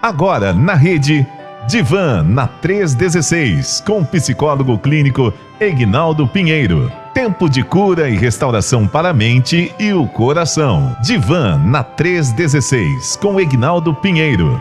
Agora na rede Divan na 316 com o psicólogo clínico Egnaldo Pinheiro. Tempo de cura e restauração para a mente e o coração. Divan na 316 com Egnaldo Pinheiro.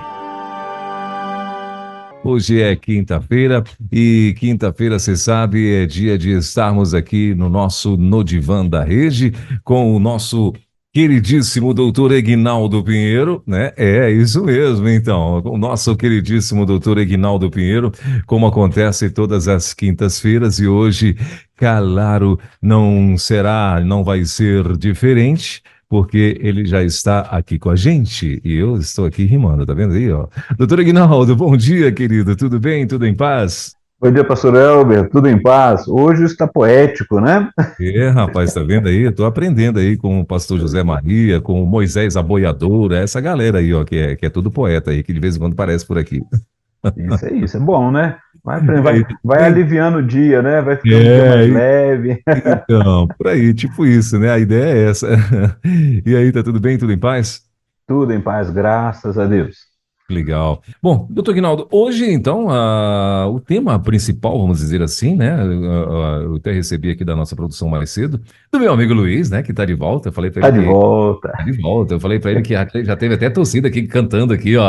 Hoje é quinta-feira e quinta-feira, você sabe, é dia de estarmos aqui no Divã da Rede com o nosso queridíssimo doutor Egnaldo Pinheiro, né? É isso mesmo, então, o nosso queridíssimo doutor Egnaldo Pinheiro, como acontece todas as quintas-feiras, e hoje, claro, não vai ser diferente, porque ele já está aqui com a gente e eu estou aqui rimando, tá vendo aí, ó? Doutor Egnaldo, bom dia, querido, tudo bem? Tudo em paz? Bom dia, pastor Elber, tudo em paz? Hoje está poético, né? Rapaz, tá vendo aí? Eu tô aprendendo aí com o pastor José Maria, com o Moisés Aboiador, essa galera aí, ó, que é tudo poeta aí, que de vez em quando aparece por aqui. Isso é bom, né? E aí, tudo Vai bem? aliviando o dia, né? Vai ficando o dia mais É, leve. então, por aí, tipo isso, né? A ideia é essa. E aí, tá tudo bem? Tudo em paz? Tudo em paz, graças a Deus. Legal. Bom, doutor Guinaldo, hoje, então, o tema principal, vamos dizer assim, né? Eu até recebi aqui da nossa produção mais cedo, do meu amigo Luiz, né? Que tá de volta. Eu falei para Tá ele de que volta. tá de volta. Eu falei para ele que já teve até torcida aqui cantando aqui, ó.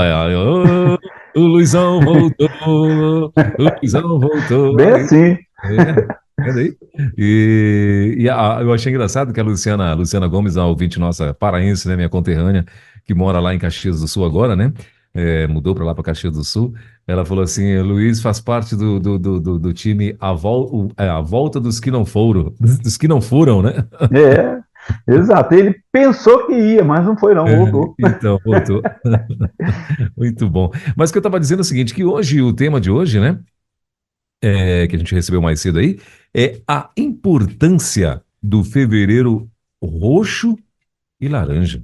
O Luizão voltou, o Luizão voltou. Bem assim. É, vendo aí? Eu achei engraçado que a Luciana Gomes, a ouvinte nossa paraense, né, minha conterrânea, que mora lá em Caxias do Sul agora, né? Mudou para lá para Caxias do Sul. Ela falou assim: Luiz faz parte do time a volta dos que não foram, dos que não foram, né? É, exato. Ele pensou que ia, mas não foi, não, É, voltou. então, voltou. Muito bom. Mas o que eu estava dizendo é o seguinte: que hoje, o tema de hoje, né? Que a gente recebeu mais cedo aí, é a importância do fevereiro roxo e laranja.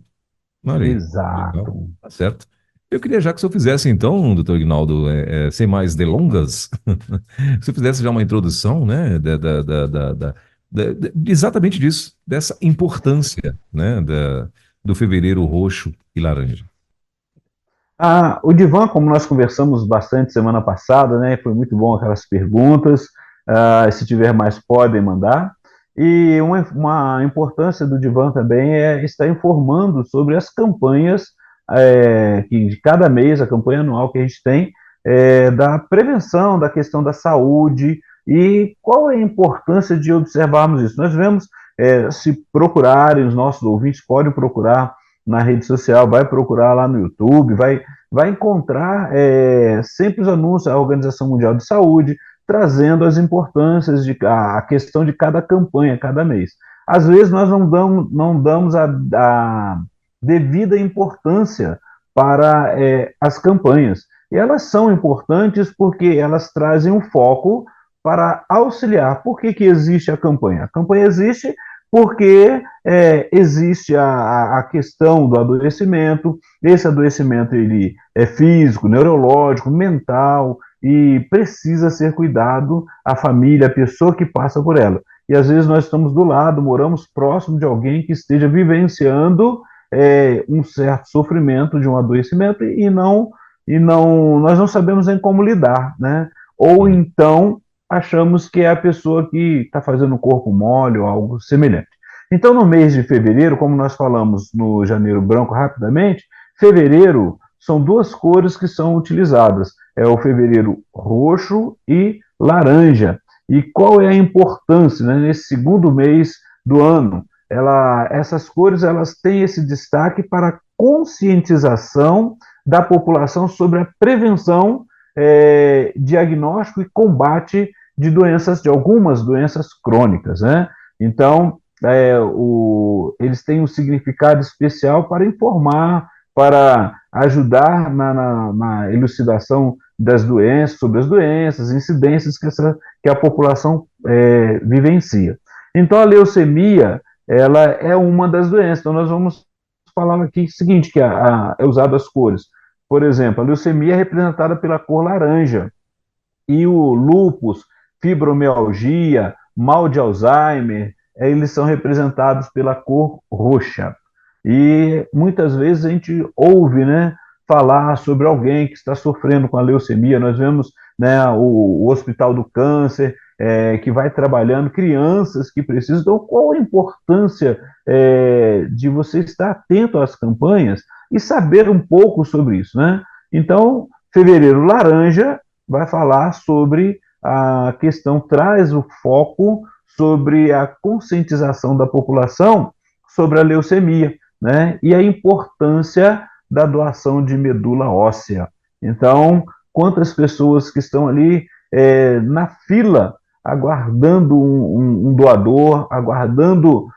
Olha aí, legal, Exato. tá certo. Eu queria já que o senhor fizesse, então, doutor Ignaldo, sem mais delongas, que o senhor fizesse já uma introdução, né, exatamente disso, dessa importância, né, do fevereiro roxo e laranja. O Divan, como nós conversamos bastante semana passada, né? Foi muito bom aquelas perguntas. Se tiver mais, podem mandar. E uma importância do Divan também é estar informando sobre as campanhas que de cada mês, a campanha anual que a gente tem, da prevenção, da questão da saúde e qual é a importância de observarmos isso. Nós vemos, se procurarem, os nossos ouvintes podem procurar na rede social, vai procurar lá no YouTube, vai encontrar sempre os anúncios da Organização Mundial de Saúde, trazendo as importâncias a questão de cada campanha, cada mês. Às vezes nós não damos a devida importância para as campanhas. E elas são importantes porque elas trazem um foco para auxiliar. Por que existe a campanha? A campanha existe porque existe a questão do adoecimento. Esse adoecimento ele é físico, neurológico, mental e precisa ser cuidado a família, a pessoa que passa por ela. E às vezes nós estamos do lado, moramos próximo de alguém que esteja vivenciando um certo sofrimento de um adoecimento nós não sabemos nem como lidar, né? Ou então achamos que é a pessoa que está fazendo o corpo mole ou algo semelhante. Então, no mês de fevereiro, como nós falamos no janeiro branco rapidamente, fevereiro são duas cores que são utilizadas. É o fevereiro roxo e laranja. E qual é a importância, né, nesse segundo mês do ano? Essas cores elas têm esse destaque para a conscientização da população sobre a prevenção, diagnóstico e combate de algumas doenças crônicas, né? Então, eles têm um significado especial para informar, para ajudar na elucidação das doenças, sobre as doenças, incidências que a população vivencia. Então, a leucemia, ela é uma das doenças. Então, nós vamos falar aqui o seguinte, que é usado as cores. Por exemplo, a leucemia é representada pela cor laranja, e o lúpus, fibromialgia, mal de Alzheimer, eles são representados pela cor roxa. E muitas vezes a gente ouve, né, falar sobre alguém que está sofrendo com a leucemia. Nós vemos, né, o Hospital do Câncer, que vai trabalhando crianças que precisam. Então, qual a importância de você estar atento às campanhas e saber um pouco sobre isso, né? Então, Fevereiro Laranja vai falar sobre a questão, traz o foco sobre a conscientização da população sobre a leucemia, né? E a importância da doação de medula óssea. Então, quantas pessoas que estão ali na fila, aguardando um doador, aguardando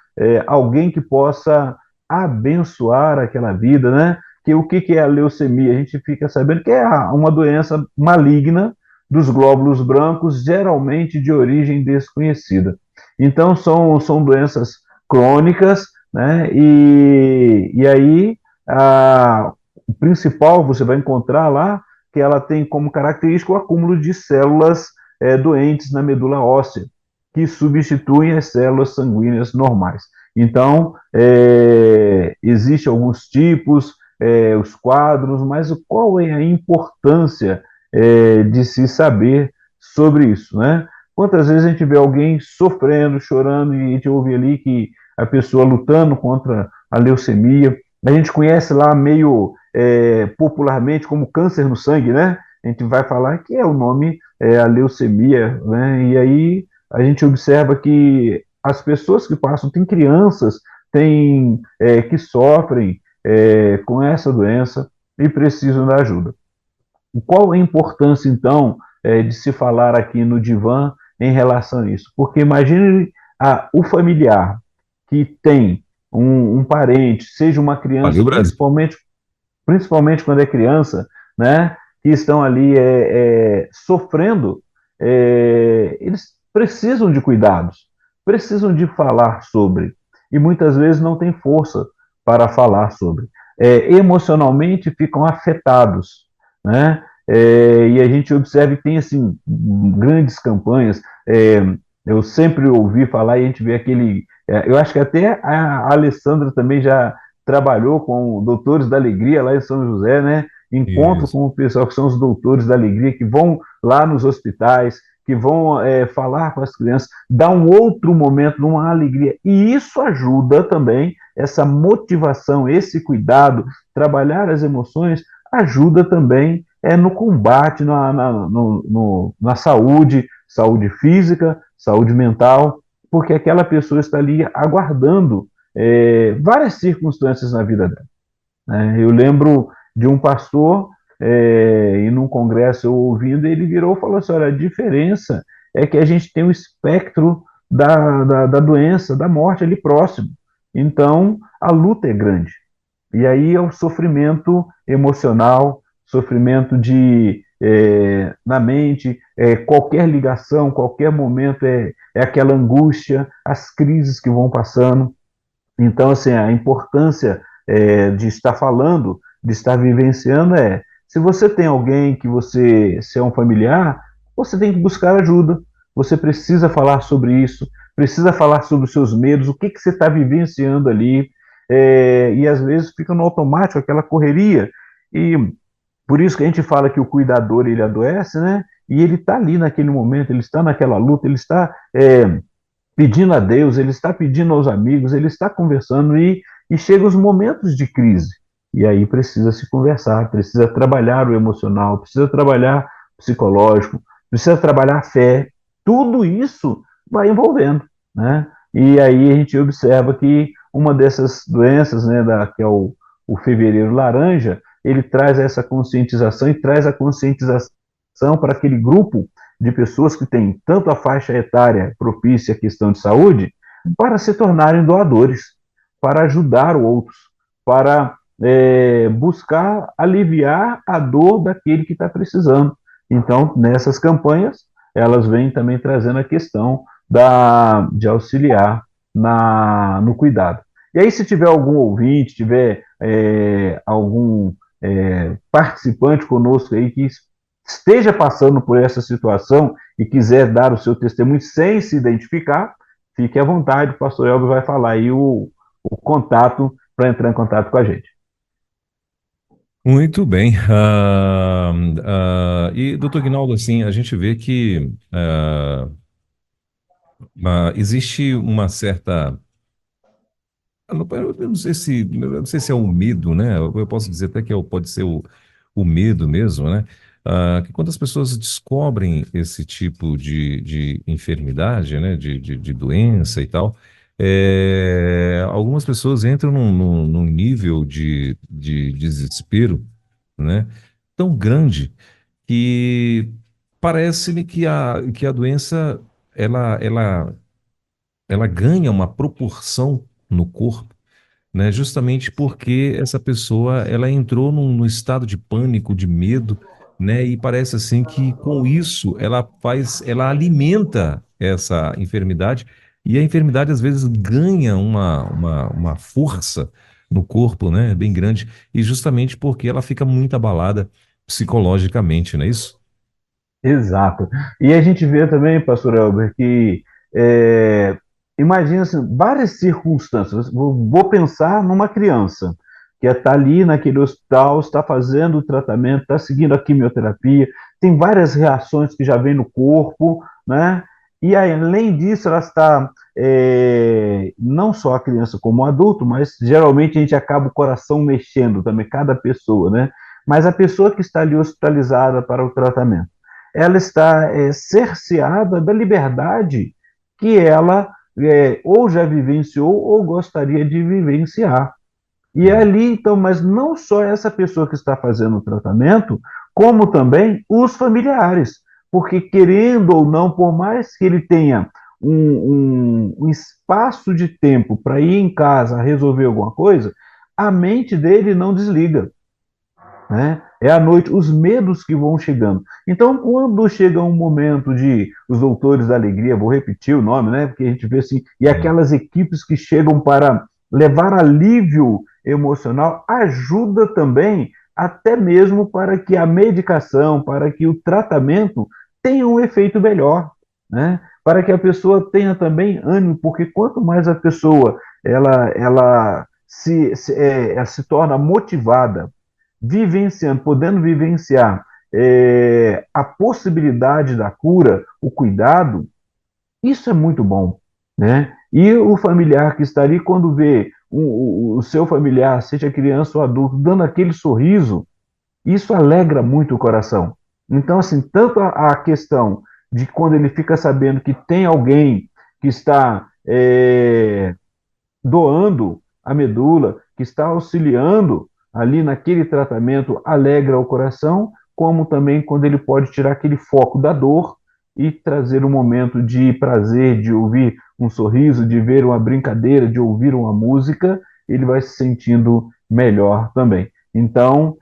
alguém que possa abençoar aquela vida, né? Que o que é a leucemia? A gente fica sabendo que é uma doença maligna dos glóbulos brancos, geralmente de origem desconhecida. Então, são doenças crônicas, né? E aí, o principal você vai encontrar lá, que ela tem como característica o acúmulo de células doentes na medula óssea, que substituem as células sanguíneas normais. Então, existem alguns tipos, os quadros, mas qual é a importância de se saber sobre isso, né? Quantas vezes a gente vê alguém sofrendo, chorando, e a gente ouve ali que a pessoa lutando contra a leucemia, a gente conhece lá meio popularmente como câncer no sangue, né? A gente vai falar que é o nome, a leucemia, né? E aí a gente observa que as pessoas que passam, tem crianças, tem que sofrem com essa doença e precisam da ajuda. Qual a importância, então, de se falar aqui no divã em relação a isso? Porque imagine o familiar que tem um parente, seja uma criança, Valeu, Brasil. principalmente quando é criança, né, que estão ali sofrendo, eles precisam de cuidados, precisam de falar sobre, e muitas vezes não têm força para falar sobre. Emocionalmente ficam afetados, né? E a gente observa que tem assim grandes campanhas. Eu sempre ouvi falar e a gente vê aquele. Eu acho que até a Alessandra também já trabalhou com Doutores da Alegria lá em São José, né? Encontro Isso. com o pessoal que são os Doutores da Alegria, que vão lá nos hospitais, que vão falar com as crianças, dar um outro momento, uma alegria. E isso ajuda também, essa motivação, esse cuidado, trabalhar as emoções, ajuda também no combate, na saúde, saúde física, saúde mental, porque aquela pessoa está ali aguardando várias circunstâncias na vida dela. Né? Eu lembro de um pastor, e num congresso eu ouvindo, ele virou e falou assim: olha, a diferença é que a gente tem o espectro da doença, da morte ali próximo. Então, a luta é grande. E aí é o sofrimento emocional, sofrimento na mente, qualquer ligação, qualquer momento é aquela angústia, as crises que vão passando. Então, assim, a importância de estar falando, de estar vivenciando se você tem alguém se é um familiar, você tem que buscar ajuda, você precisa falar sobre isso, precisa falar sobre os seus medos, o que você está vivenciando ali, e às vezes fica no automático, aquela correria, e por isso que a gente fala que o cuidador, ele adoece, né? E ele está ali naquele momento, ele está naquela luta, ele está pedindo a Deus, ele está pedindo aos amigos, ele está conversando e chega os momentos de crise. E aí precisa se conversar, precisa trabalhar o emocional, precisa trabalhar o psicológico, precisa trabalhar a fé. Tudo isso vai envolvendo, né? E aí a gente observa que uma dessas doenças, né, que é o Fevereiro Laranja, ele traz essa conscientização e traz a conscientização para aquele grupo de pessoas que têm tanto a faixa etária propícia à questão de saúde, para se tornarem doadores, para ajudar outros, para buscar aliviar a dor daquele que está precisando. Então, nessas campanhas, elas vêm também trazendo a questão de auxiliar no cuidado. E aí, se tiver algum ouvinte, tiver algum participante conosco aí que esteja passando por essa situação e quiser dar o seu testemunho sem se identificar, fique à vontade, o pastor Elber vai falar aí o contato para entrar em contato com a gente. Muito bem. E, doutor Guinaldo, assim, a gente vê que existe uma certa. Eu não sei se é o medo, né? Eu posso dizer até que pode ser o medo mesmo, né? Que quando as pessoas descobrem esse tipo de enfermidade, né? De doença e tal, algumas pessoas entram num nível de desespero, né? Tão grande que parece-me que a doença ela ganha uma proporção no corpo, né? Justamente porque essa pessoa ela entrou num estado de pânico, de medo, né? E parece assim que com isso ela alimenta essa enfermidade e a enfermidade às vezes ganha uma força no corpo, né? Bem grande e justamente porque ela fica muito abalada psicologicamente, não é isso? Exato. E a gente vê também, pastor Elber, que é, imagina assim, várias circunstâncias. Vou pensar numa criança que está ali naquele hospital, está fazendo o tratamento, está seguindo a quimioterapia, tem várias reações que já vem no corpo, né? E aí, além disso, ela está, não só a criança como o adulto, mas geralmente a gente acaba o coração mexendo também, cada pessoa, né? Mas a pessoa que está ali hospitalizada para o tratamento ela está cerceada da liberdade que ela ou já vivenciou ou gostaria de vivenciar. E é ali, então, mas não só essa pessoa que está fazendo o tratamento, como também os familiares. Porque, querendo ou não, por mais que ele tenha um espaço de tempo para ir em casa resolver alguma coisa, a mente dele não desliga, né? É à noite, os medos que vão chegando. Então, quando chega um momento de os doutores da alegria, vou repetir o nome, né? Porque a gente vê assim, e aquelas equipes que chegam para levar alívio emocional, ajuda também até mesmo para que a medicação, para que o tratamento tenha um efeito melhor, né? Para que a pessoa tenha também ânimo, porque quanto mais a pessoa ela se torna motivada vivenciando, podendo vivenciar a possibilidade da cura, o cuidado, isso é muito bom, né? E o familiar que está ali, quando vê o seu familiar, seja criança ou adulto, dando aquele sorriso, isso alegra muito o coração. Então, assim, tanto a questão de quando ele fica sabendo que tem alguém que está doando a medula, que está auxiliando ali naquele tratamento, alegra o coração, como também quando ele pode tirar aquele foco da dor e trazer um momento de prazer, de ouvir um sorriso, de ver uma brincadeira, de ouvir uma música, ele vai se sentindo melhor também. Então,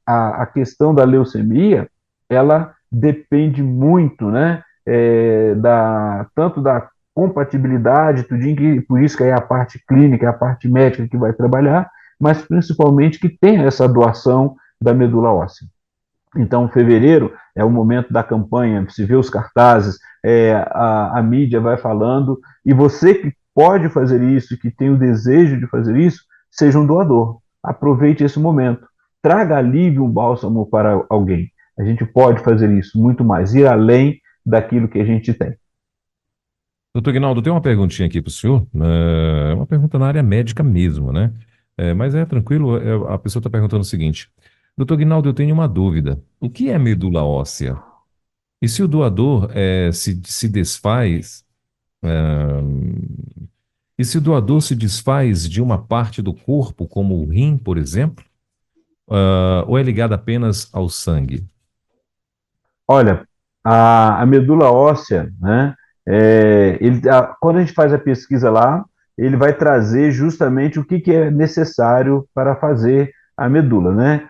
a questão da leucemia, ela depende muito, né, tanto da compatibilidade, tudinho, que, por isso que é a parte clínica, é a parte médica que vai trabalhar, mas principalmente que tem essa doação da medula óssea. Então, fevereiro é o momento da campanha, se vê os cartazes, a mídia vai falando, e você que pode fazer isso, que tem o desejo de fazer isso, seja um doador. Aproveite esse momento. Traga alívio, um bálsamo para alguém. A gente pode fazer isso muito mais, ir além daquilo que a gente tem. Doutor Guinaldo, tem uma perguntinha aqui para o senhor. É uma pergunta na área médica mesmo, né? Mas é tranquilo, a pessoa está perguntando o seguinte: Doutor Guinaldo, eu tenho uma dúvida. O que é medula óssea? E se o doador se desfaz, e se o doador se desfaz de uma parte do corpo, como o rim, por exemplo, ou é ligado apenas ao sangue? Olha, a medula óssea, né? Quando a gente faz a pesquisa lá, ele vai trazer justamente o que é necessário para fazer a medula, né?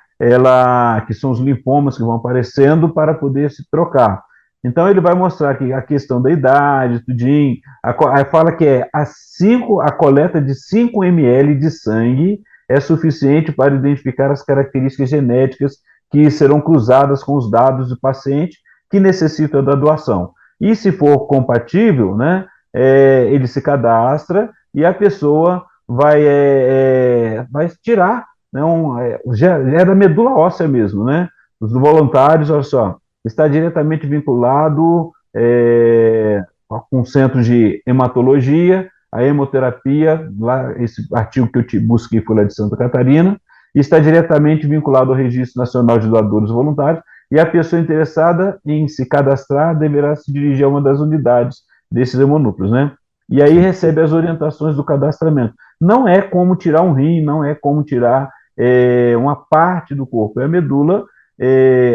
Que são os linfomas que vão aparecendo para poder se trocar. Então ele vai mostrar que a questão da idade, tudinho, aí fala que a coleta de 5 ml de sangue é suficiente para identificar as características genéticas que serão cruzadas com os dados do paciente que necessita da doação. E se for compatível, né, ele se cadastra e a pessoa vai tirar né, já é da medula óssea mesmo, né? Os voluntários, olha só, está diretamente vinculado com o centro de hematologia, a hemoterapia, lá, esse artigo que eu te busquei foi lá de Santa Catarina, e está diretamente vinculado ao Registro Nacional de Doadores Voluntários, e a pessoa interessada em se cadastrar deverá se dirigir a uma das unidades desses hemonúcleos, né? E aí recebe as orientações do cadastramento. Não é como tirar um rim, não é como tirar uma parte do corpo, é a medula.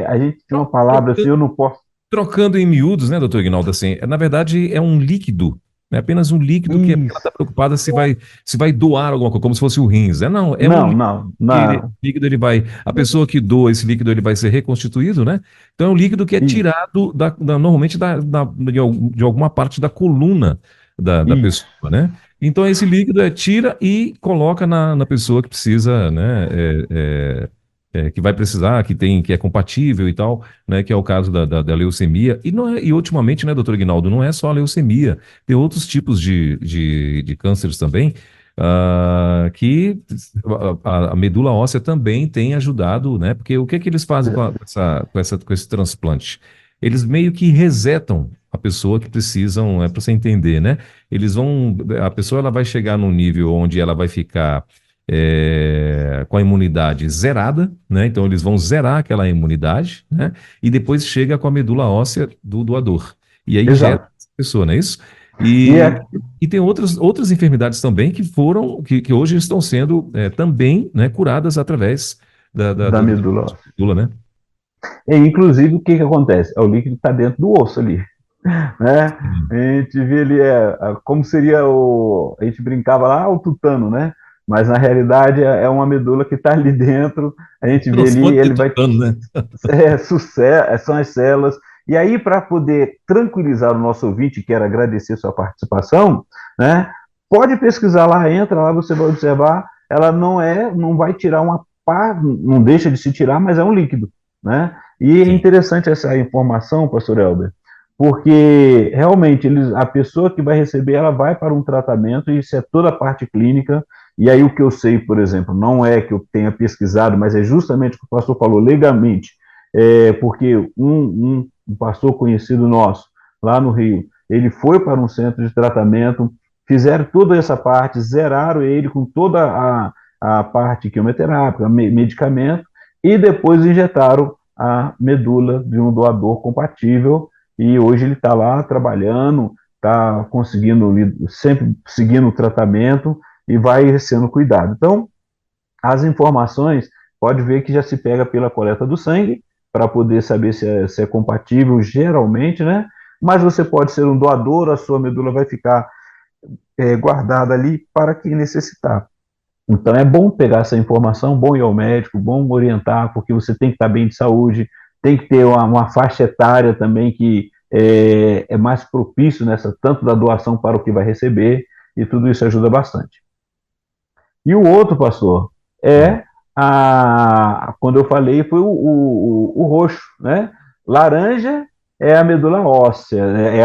A gente tem uma palavra assim, eu não posso. Trocando em miúdos, né, doutor Ignaldo, assim, na verdade é um líquido, é apenas um líquido que ela está preocupada se vai doar alguma coisa, como se fosse o rins. Não, é um líquido Não. líquido ele vai, a pessoa que doa esse líquido ele vai ser reconstituído, né? Então é um líquido que é Isso, tirado normalmente de alguma parte da coluna da isso. pessoa, né? Então esse líquido tira e coloca na pessoa que precisa, né? Que vai precisar, que é compatível e tal, né? Que é o caso da leucemia. E ultimamente, né, doutor Ignaldo, não é só a leucemia, tem outros tipos de cânceres também, que a medula óssea também tem ajudado, né? Porque o que é que eles fazem com esse transplante? Eles meio que resetam a pessoa que precisam, para você entender, né? A pessoa ela vai chegar num nível onde ela vai ficar com a imunidade zerada, né? Então eles vão zerar aquela imunidade, né? E depois chega com a medula óssea do doador. E aí injeta Exato. essa pessoa, não é isso? E E tem outras enfermidades também que hoje estão sendo também, né, curadas através da medula óssea. medula, né? Inclusive, o que acontece? O líquido está dentro do osso ali, né? A gente vê ali, como seria a gente brincava lá, o tutano, né? Mas na realidade é uma medula que está ali dentro, a gente vê ali, Transplante ele vai, tutano, né? são as células, e aí para poder tranquilizar o nosso ouvinte, quero agradecer sua participação, né? Pode pesquisar lá, entra lá, você vai observar, ela não vai tirar uma parte, não deixa de se tirar, mas é um líquido, né? E é Sim. interessante essa informação, pastor Helder, porque realmente a pessoa que vai receber, ela vai para um tratamento, e isso é toda a parte clínica, e aí o que eu sei, por exemplo, não é que eu tenha pesquisado, mas é justamente o que o pastor falou legalmente, porque um pastor conhecido nosso, lá no Rio, ele foi para um centro de tratamento, fizeram toda essa parte, zeraram ele com toda a parte quimioterápica, medicamento, e depois injetaram a medula de um doador compatível, e hoje ele está lá trabalhando, está conseguindo, sempre seguindo o tratamento, e vai sendo cuidado. Então, as informações, pode ver que já se pega pela coleta do sangue, para poder saber se é compatível, geralmente, né? Mas você pode ser um doador, a sua medula vai ficar guardada ali para quem necessitar. Então é bom pegar essa informação, bom ir ao médico, bom orientar, porque você tem que estar bem de saúde, tem que ter uma faixa etária também que é mais propício nessa, tanto da doação para o que vai receber, e tudo isso ajuda bastante. E o outro, pastor, quando eu falei, foi o roxo, né? Laranja é a medula óssea, né?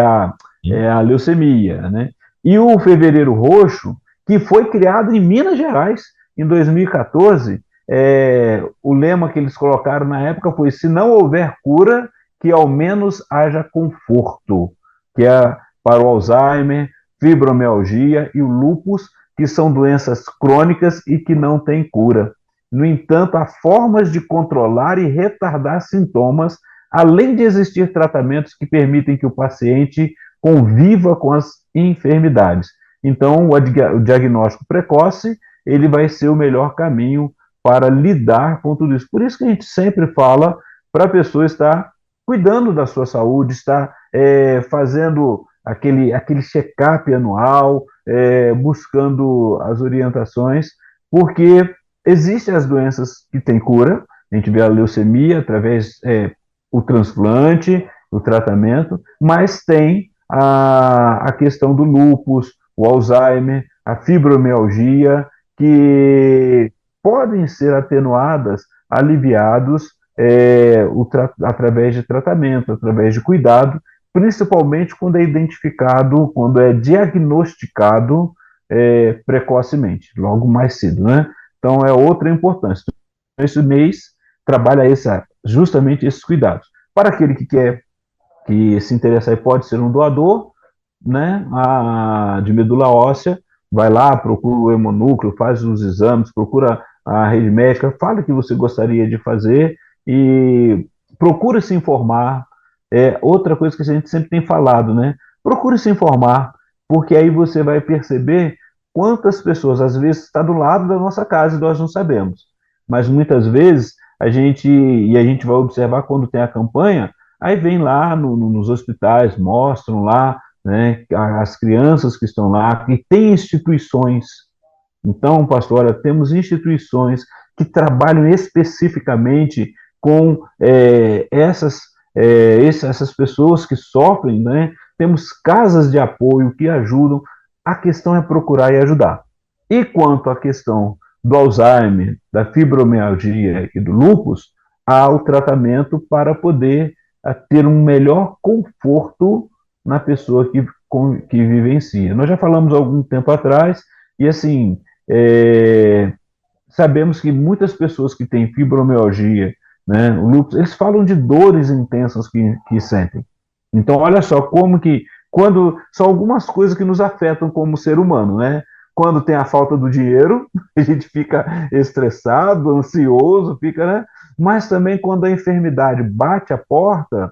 É a leucemia, né? E o fevereiro roxo, que foi criado em Minas Gerais, em 2014, o lema que eles colocaram na época foi: se não houver cura, que ao menos haja conforto, que é para o Alzheimer, fibromialgia e o lúpus, que são doenças crônicas e que não têm cura. No entanto, há formas de controlar e retardar sintomas, além de existir tratamentos que permitem que o paciente conviva com as enfermidades. Então, o diagnóstico precoce, ele vai ser o melhor caminho para lidar com tudo isso. Por isso que a gente sempre fala para a pessoa estar cuidando da sua saúde, estar fazendo aquele check-up anual, buscando as orientações, porque existem as doenças que têm cura, a gente vê a leucemia através o transplante, o tratamento, mas tem a questão do lúpus, o Alzheimer, a fibromialgia, que podem ser atenuadas, aliviados através de tratamento, através de cuidado, principalmente quando é identificado, quando é diagnosticado precocemente, logo mais cedo, né? Então, é outra importância. Esse mês trabalha justamente esses cuidados. Para aquele que quer, que se interessar e pode ser um doador, né, de medula óssea, vai lá, procura o hemonúcleo, faz os exames, procura a rede médica, fala o que você gostaria de fazer e procura se informar. É outra coisa que a gente sempre tem falado, né? Procure se informar, porque aí você vai perceber quantas pessoas, às vezes, está do lado da nossa casa e nós não sabemos. Mas muitas vezes a gente vai observar quando tem a campanha, aí vem lá nos hospitais, mostram lá, né, as crianças que estão lá, que tem instituições. Então, pastor, olha, temos instituições que trabalham especificamente com essas pessoas que sofrem, né? Temos casas de apoio que ajudam. A questão é procurar e ajudar. E quanto à questão do Alzheimer, da fibromialgia e do lúpus, há o tratamento para poder ter um melhor conforto na pessoa que vivencia. Nós já falamos há algum tempo atrás, e assim, sabemos que muitas pessoas que têm fibromialgia, né, o lúpus, eles falam de dores intensas que sentem. Então, olha só como que, quando são algumas coisas que nos afetam como ser humano, né? Quando tem a falta do dinheiro, a gente fica estressado, ansioso, fica, né? Mas também quando a enfermidade bate a porta,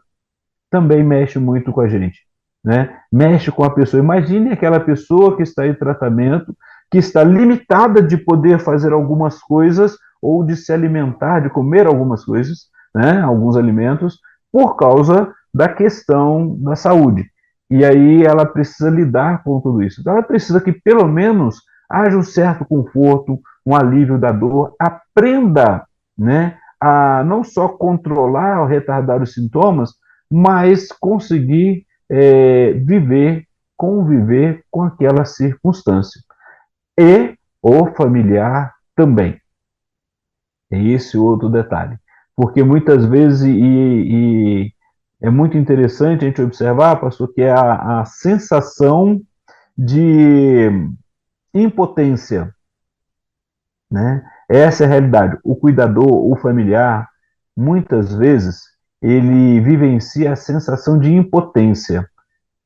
também mexe muito com a gente, né? Mexe com a pessoa. Imagine aquela pessoa que está em tratamento, que está limitada de poder fazer algumas coisas ou de se alimentar, de comer algumas coisas, né? Alguns alimentos, por causa da questão da saúde. E aí ela precisa lidar com tudo isso. Então ela precisa que pelo menos haja um certo conforto, um alívio da dor, aprenda, né, a não só controlar ou retardar os sintomas, mas conseguir conviver com aquela circunstância. E o familiar também. É esse outro detalhe. Porque muitas vezes, é muito interessante a gente observar, pastor, que é a sensação de impotência, né? Essa é a realidade. O cuidador, o familiar, muitas vezes, ele vivencia a sensação de impotência.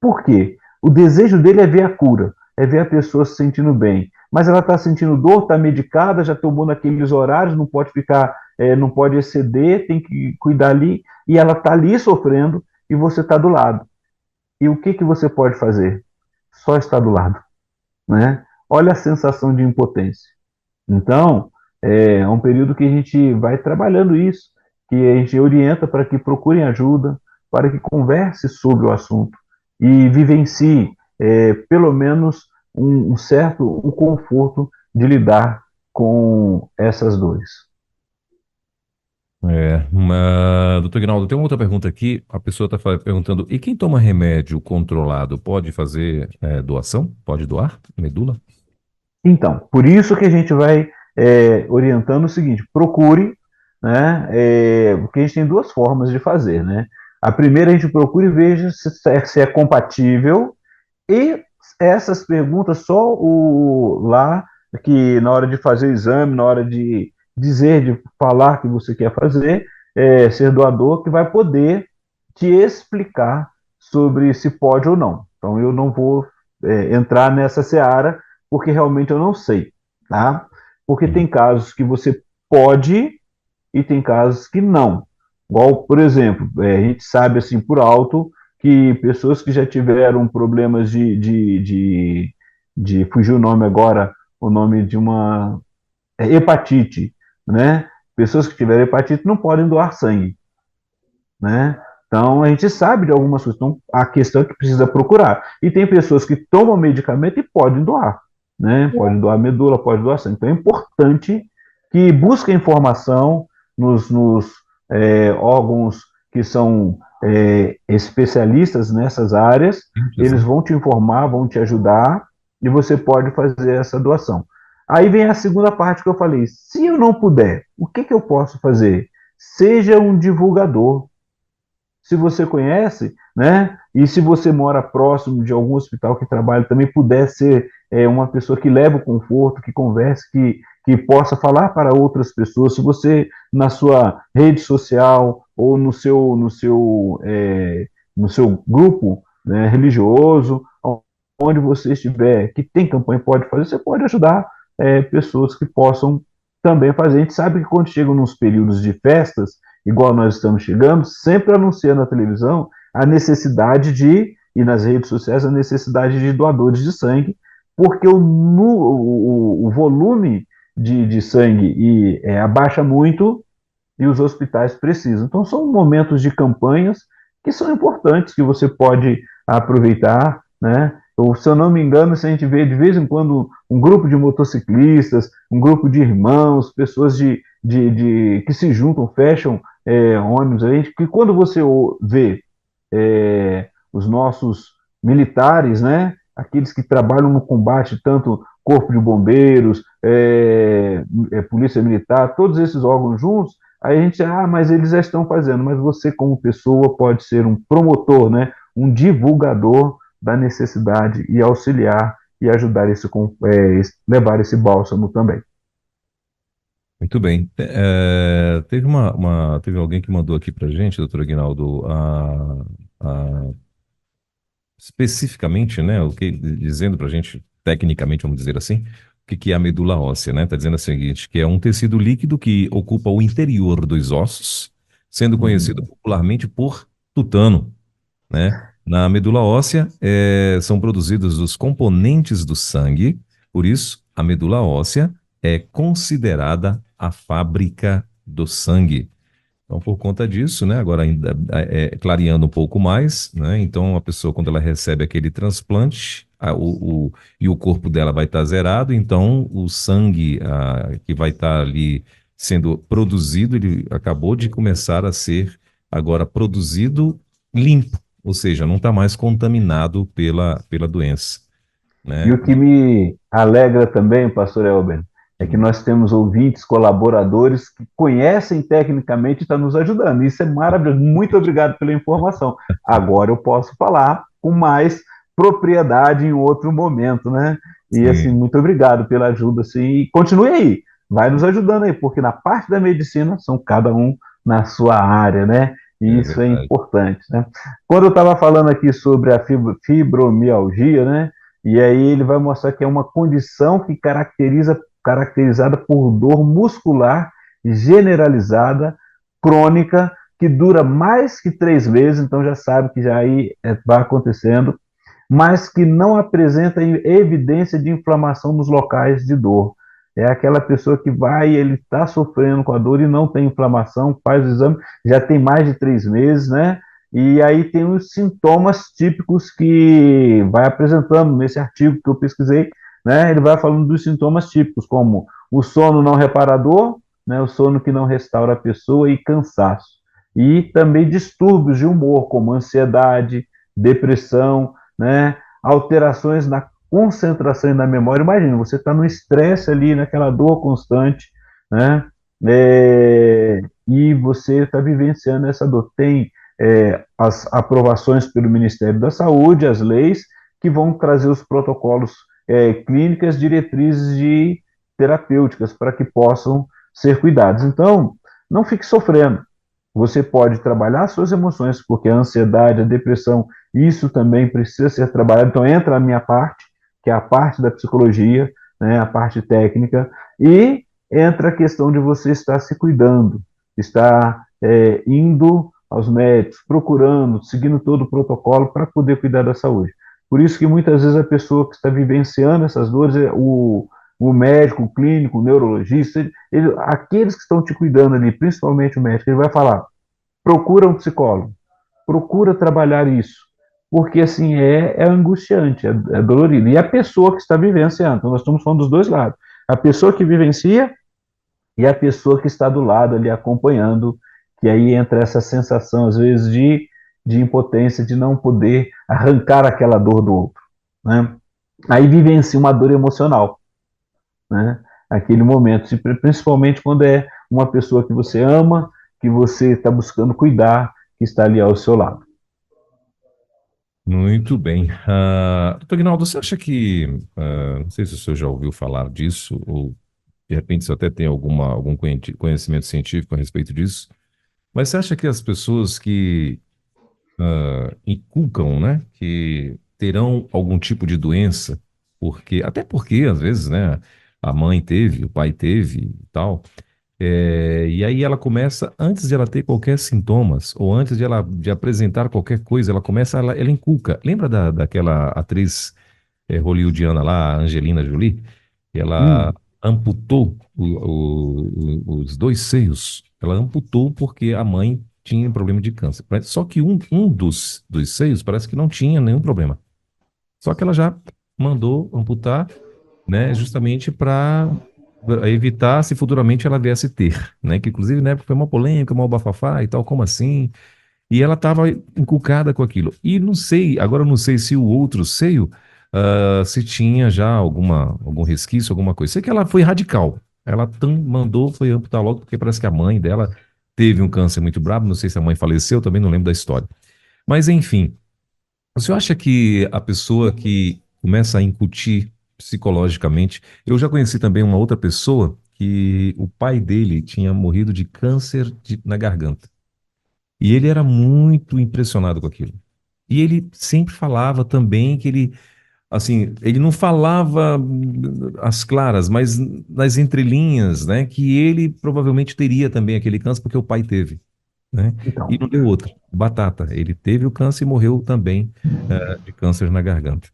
Por quê? O desejo dele é ver a cura, é ver a pessoa se sentindo bem. Mas ela está sentindo dor, está medicada, já tomou naqueles horários, não pode ficar, não pode exceder, tem que cuidar ali, e ela está ali sofrendo, e você está do lado. E o que você pode fazer? Só estar do lado, né? Olha a sensação de impotência. Então, é um período que a gente vai trabalhando isso, que a gente orienta para que procurem ajuda, para que converse sobre o assunto e vivencie, pelo menos, um conforto de lidar com essas dores. Doutor Ignaldo, tem uma outra pergunta aqui. A pessoa está perguntando: e quem toma remédio controlado pode fazer doação? Pode doar medula? Então, por isso que a gente vai orientando o seguinte: procure, né? Porque a gente tem duas formas de fazer, né? A primeira, a gente procura e veja se é compatível, e essas perguntas só lá, que na hora de fazer o exame, na hora de dizer, de falar que você quer fazer, ser doador, que vai poder te explicar sobre se pode ou não. Então, eu não vou entrar nessa seara, porque realmente eu não sei, tá? Porque tem casos que você pode e tem casos que não. Igual, por exemplo, a gente sabe assim por alto que pessoas que já tiveram problemas de fugir o nome agora, o nome de uma hepatite, né? Pessoas que tiveram hepatite não podem doar sangue, né? Então, a gente sabe de algumas coisas. Então, a questão é que precisa procurar. E tem pessoas que tomam medicamento e podem doar, né? Podem doar medula, pode doar sangue. Então, é importante que busquem informação nos órgãos que são especialistas nessas áreas. Eles vão te informar, vão te ajudar, e você pode fazer essa doação. Aí vem a segunda parte que eu falei: se eu não puder, o que eu posso fazer? Seja um divulgador. Se você conhece, né? E se você mora próximo de algum hospital que trabalha também, puder ser uma pessoa que leva o conforto, que converse, que que possa falar para outras pessoas. Se você, na sua rede social ou no seu grupo, né, religioso, onde você estiver, que tem campanha, pode fazer, você pode ajudar pessoas que possam também fazer. A gente sabe que quando chegam nos períodos de festas, igual nós estamos chegando, sempre anuncia na televisão a necessidade e nas redes sociais, a necessidade de doadores de sangue, porque o volume de sangue abaixa muito e os hospitais precisam. Então, são momentos de campanhas que são importantes, que você pode aproveitar, né? Ou, se eu não me engano, se a gente vê de vez em quando um grupo de motociclistas, um grupo de irmãos, pessoas que se juntam, fecham ônibus, que quando você vê os nossos militares, né? Aqueles que trabalham no combate, tanto Corpo de Bombeiros, Polícia Militar, todos esses órgãos juntos, aí a gente, mas eles já estão fazendo, mas você como pessoa pode ser um promotor, né? Um divulgador da necessidade e auxiliar e ajudar levar esse bálsamo também. Muito bem. Teve alguém que mandou aqui para gente, doutor Aguinaldo, especificamente, né, dizendo para a gente, tecnicamente, vamos dizer assim, o que é a medula óssea, né? Está dizendo o seguinte, que é um tecido líquido que ocupa o interior dos ossos, sendo conhecido popularmente por tutano, né? Na medula óssea são produzidos os componentes do sangue, por isso a medula óssea é considerada a fábrica do sangue. Então, por conta disso, né, agora ainda clareando um pouco mais, né, então a pessoa, quando ela recebe aquele transplante, e o corpo dela vai estar zerado, então o sangue que vai estar ali sendo produzido, ele acabou de começar a ser agora produzido limpo, ou seja, não está mais contaminado pela doença, E né? o que me alegra também, pastor Elber, é que nós temos ouvintes, colaboradores que conhecem tecnicamente e estão nos ajudando. Isso é maravilhoso. Muito obrigado pela informação. Agora eu posso falar com mais propriedade em outro momento, né? E assim, Sim, muito obrigado pela ajuda, assim, e continue aí. Vai nos ajudando aí, porque na parte da medicina são cada um na sua área, né? E é isso é verdade. importante, né? Quando eu estava falando aqui sobre a fibromialgia, né? E aí ele vai mostrar que é uma condição que caracterizada por dor muscular generalizada, crônica, que dura mais que 3 meses, então já sabe que já aí vai acontecendo, mas que não apresenta evidência de inflamação nos locais de dor. É aquela pessoa que vai, ele está sofrendo com a dor e não tem inflamação, faz o exame, já tem mais de 3 meses, né? E aí tem os sintomas típicos que vai apresentando nesse artigo que eu pesquisei, né? Ele vai falando dos sintomas típicos, como o sono não reparador, né? O sono que não restaura a pessoa e cansaço. E também distúrbios de humor, como ansiedade, depressão, né? Alterações na concentração e na memória. Imagina, você está no estresse ali, naquela dor constante, né? E você está vivenciando essa dor. Tem as aprovações pelo Ministério da Saúde, as leis, que vão trazer os protocolos clínicas, diretrizes de terapêuticas para que possam ser cuidados. Então, não fique sofrendo. Você pode trabalhar suas emoções, porque a ansiedade, a depressão, isso também precisa ser trabalhado. Então, entra a minha parte, que é a parte da psicologia, né, a parte técnica, e entra a questão de você estar se cuidando, estar indo aos médicos, procurando, seguindo todo o protocolo para poder cuidar da saúde. Por isso que muitas vezes a pessoa que está vivenciando essas dores, o médico, o clínico, o neurologista, aqueles que estão te cuidando ali, principalmente o médico, ele vai falar, procura um psicólogo, procura trabalhar isso, porque assim é angustiante, é dolorido. E a pessoa que está vivenciando, então nós estamos falando dos dois lados, a pessoa que vivencia e a pessoa que está do lado ali acompanhando, que aí entra essa sensação, às vezes, de impotência, de não poder arrancar aquela dor do outro, né? Aí vivencia uma dor emocional, né? Aquele momento, principalmente quando é uma pessoa que você ama, que você está buscando cuidar, que está ali ao seu lado. Muito bem. Doutor Aguinaldo, você acha que, não sei se o senhor já ouviu falar disso, ou de repente você até tem algum conhecimento científico a respeito disso, mas você acha que as pessoas que inculcam, né, que terão algum tipo de doença, até porque às vezes, né, a mãe teve, o pai teve e tal, e aí ela começa, antes de ela ter qualquer sintomas, ou antes de apresentar qualquer coisa, ela inculca. Lembra daquela atriz hollywoodiana lá, a Angelina Jolie? Ela Hum, amputou os dois seios. Ela amputou porque a mãe tinha problema de câncer. Só que um dos seios parece que não tinha nenhum problema. Só que ela já mandou amputar, né, justamente para evitar se futuramente ela viesse ter, né, que inclusive na época foi uma polêmica, uma bafafá e tal, como assim? E ela estava encucada com aquilo. E não sei, agora eu não sei se o outro seio, se tinha já algum resquício, alguma coisa. Sei que ela foi radical. Ela mandou, foi amputar logo, porque parece que a mãe dela teve um câncer muito brabo. Não sei se a mãe faleceu, também não lembro da história. Mas enfim, o senhor acha que a pessoa que começa a incutir psicologicamente. Eu já conheci também uma outra pessoa que o pai dele tinha morrido de câncer na garganta. E ele era muito impressionado com aquilo. E ele sempre falava também que ele, assim, ele não falava às claras, mas nas entrelinhas, né, que ele provavelmente teria também aquele câncer porque o pai teve, né? E então, não deu outra, batata. Ele teve o câncer e morreu também, de câncer na garganta.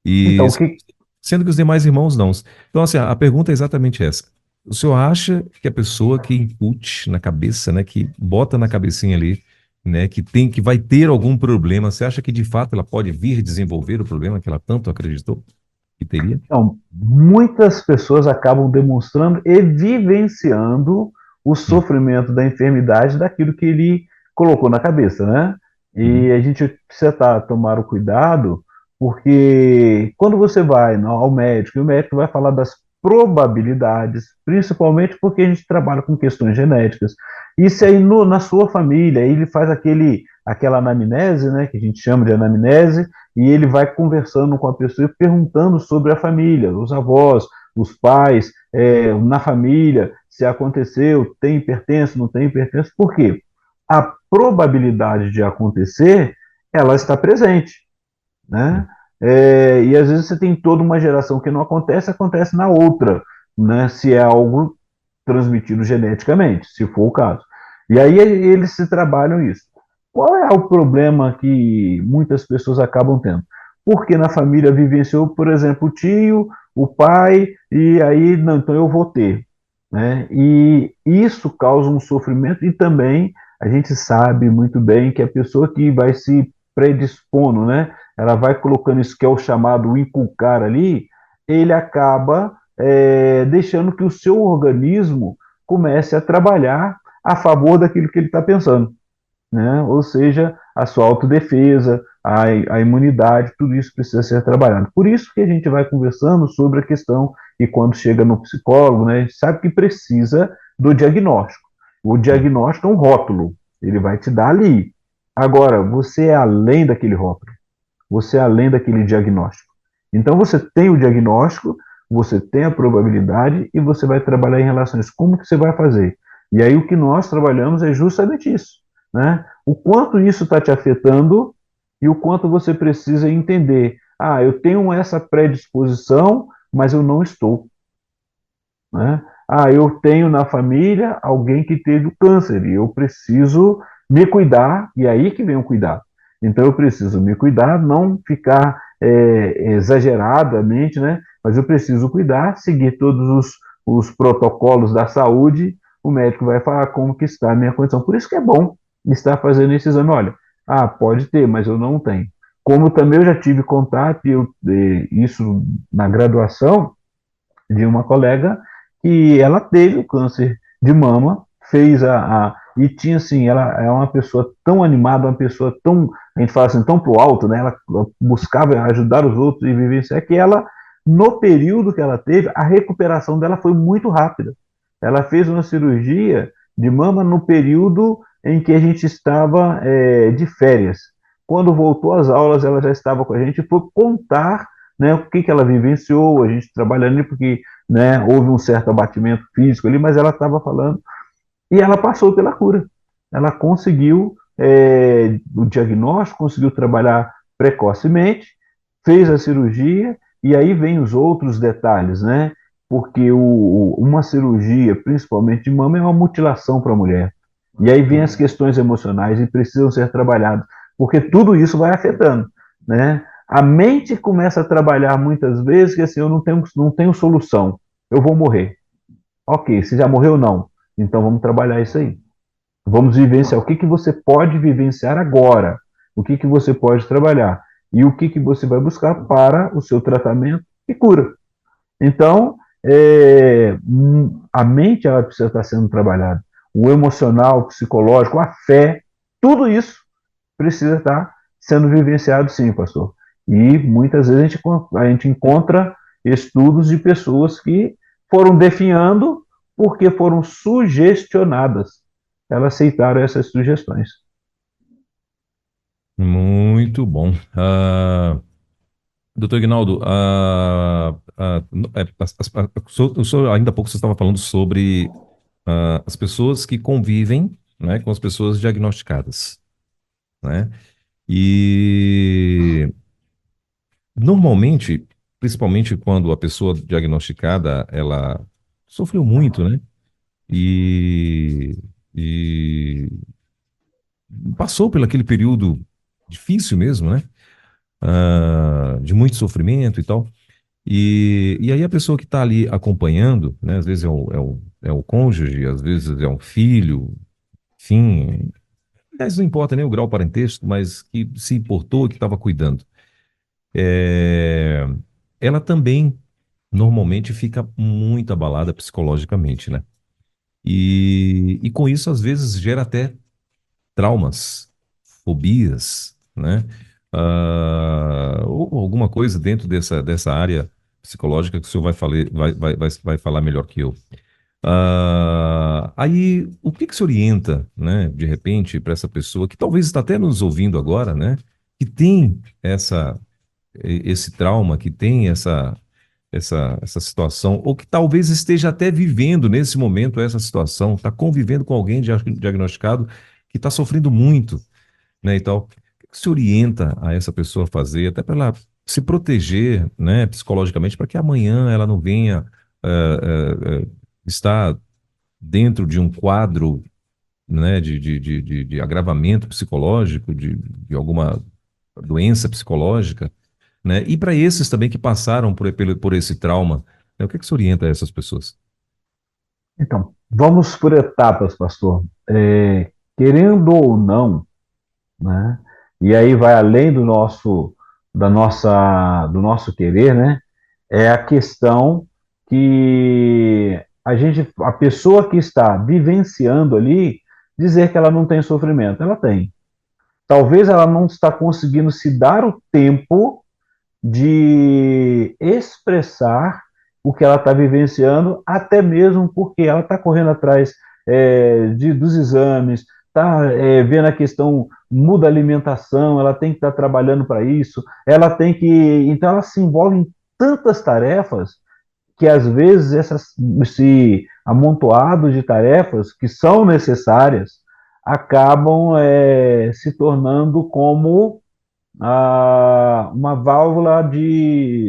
E então, o que, sendo que os demais irmãos não. Então, assim, a pergunta é exatamente essa. O senhor acha que a pessoa que incute na cabeça, né, que bota na cabecinha ali, né, que vai ter algum problema, você acha que de fato ela pode vir desenvolver o problema que ela tanto acreditou que teria? então, muitas pessoas acabam demonstrando e vivenciando o Hum, sofrimento da enfermidade daquilo que ele colocou na cabeça, né? uhum, E a gente precisa tomar o cuidado, porque quando você vai ao médico, e o médico vai falar das probabilidades, principalmente porque a gente trabalha com questões genéticas. E se aí na sua família, ele faz aquela anamnese, né, que a gente chama de anamnese, e ele vai conversando com a pessoa e perguntando sobre a família, os avós, os pais, na família, se aconteceu, tem hipertenso, não tem hipertenso, por quê? A probabilidade de acontecer, ela está presente, né? E às vezes você tem toda uma geração que não acontece, acontece na outra, né? Se é algo transmitido geneticamente, se for o caso. E aí eles se trabalham isso. Qual é o problema que muitas pessoas acabam tendo? Porque na família vivenciou, por exemplo, o tio, o pai, e aí, não, então eu vou ter. Né? E isso causa um sofrimento, e também a gente sabe muito bem que a pessoa que vai se predispondo, né? Ela vai colocando isso que é o chamado inculcar ali, ele acaba deixando que o seu organismo comece a trabalhar a favor daquilo que ele está pensando, né? Ou seja, a sua autodefesa, a imunidade, tudo isso precisa ser trabalhado. Por isso que a gente vai conversando sobre a questão, e quando chega no psicólogo, né, a gente sabe que precisa do diagnóstico. O hum, diagnóstico é um rótulo, ele vai te dar ali. Agora, você é além daquele rótulo, você é além daquele diagnóstico. Então, você tem o diagnóstico, você tem a probabilidade e você vai trabalhar em relação a isso. Como que você vai fazer? E aí, o que nós trabalhamos é justamente isso, né? O quanto isso está te afetando e o quanto você precisa entender. Ah, eu tenho essa predisposição, mas eu não estou, né? Ah, eu tenho na família alguém que teve o câncer e eu preciso me cuidar, e aí que vem o cuidado. Então eu preciso me cuidar, não ficar exageradamente, né? Mas eu preciso cuidar, seguir todos os protocolos da saúde. O médico vai falar como que está a minha condição. Por isso que é bom estar fazendo esse exame. Olha, pode ter, mas eu não tenho. Como também eu já tive contato, isso na graduação, de uma colega que ela teve o câncer de mama, fez e tinha assim, ela é uma pessoa tão animada, uma pessoa tão, a gente fala assim, tão pro alto, né? Ela buscava ajudar os outros e vivenciar que ela, no período que ela teve, a recuperação dela foi muito rápida. Ela fez uma cirurgia de mama no período em que a gente estava de férias. Quando voltou às aulas, ela já estava com a gente e foi contar, né, o que ela vivenciou, a gente trabalhando, porque né? Houve um certo abatimento físico ali, mas ela estava falando, e ela passou pela cura. Ela conseguiu o diagnóstico, conseguiu trabalhar precocemente, fez a cirurgia, e aí vem os outros detalhes, né? Porque uma cirurgia, principalmente de mama, é uma mutilação para a mulher. E aí vem as questões emocionais e precisam ser trabalhadas, porque tudo isso vai afetando, né? A mente começa a trabalhar muitas vezes que assim, eu não tenho solução, eu vou morrer. Ok, você já morreu? Não. Então vamos trabalhar isso aí. Vamos vivenciar o que que você pode vivenciar agora, o que que você pode trabalhar e o que que você vai buscar para o seu tratamento e cura. Então, a mente ela precisa estar sendo trabalhada, o emocional, o psicológico, a fé, tudo isso precisa estar sendo vivenciado, sim, pastor. E muitas vezes a gente encontra estudos de pessoas que foram definhando porque foram sugestionadas. Elas aceitaram essas sugestões. Muito bom. Doutor Ignaldo, o senhor, ainda há pouco você estava falando sobre as pessoas que convivem, né, com as pessoas diagnosticadas, né? E normalmente, principalmente quando a pessoa diagnosticada, ela sofreu muito, né? E, e passou por aquele período difícil mesmo, né? De muito sofrimento e tal. E aí a pessoa que está ali acompanhando, né? Às vezes é o cônjuge, às vezes é um filho, enfim. Aliás, não importa nem o grau parentesco, mas que se importou, que estava cuidando. É, ela também normalmente fica muito abalada psicologicamente, né? E com isso, às vezes, gera até traumas, fobias, né? Ou alguma coisa dentro dessa área psicológica que o senhor vai falar melhor que eu. Aí, o que que se orienta, né, de repente, para essa pessoa que talvez está até nos ouvindo agora, né, que tem esse trauma, que tem essa situação, ou que talvez esteja até vivendo nesse momento essa situação, está convivendo com alguém diagnosticado que está sofrendo muito, né, e tal. O que se orienta a essa pessoa a fazer, até para ela se proteger, né, psicologicamente, para que amanhã ela não venha estar dentro de um quadro, né, de agravamento psicológico, de alguma doença psicológica, né? E para esses também que passaram por esse trauma, né? O que que se orienta a essas pessoas? Então, vamos por etapas, pastor. Querendo ou não, né? E aí vai além do nosso querer, né? É a questão que a pessoa que está vivenciando ali, dizer que ela não tem sofrimento, ela tem. Talvez ela não está conseguindo se dar o tempo de expressar o que ela está vivenciando, até mesmo porque ela está correndo atrás dos exames, está vendo a questão, muda a alimentação, ela tem que estar trabalhando para isso, ela tem que. Então, ela se envolve em tantas tarefas que, às vezes, esse amontoado de tarefas que são necessárias acabam se tornando como uma válvula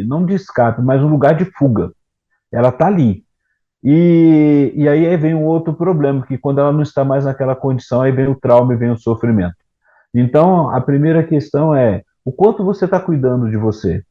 não de escape, mas um lugar de fuga. Ela está ali. E aí vem um outro problema, que quando ela não está mais naquela condição, aí vem o trauma e vem o sofrimento. Então, a primeira questão é, o quanto você está cuidando de você?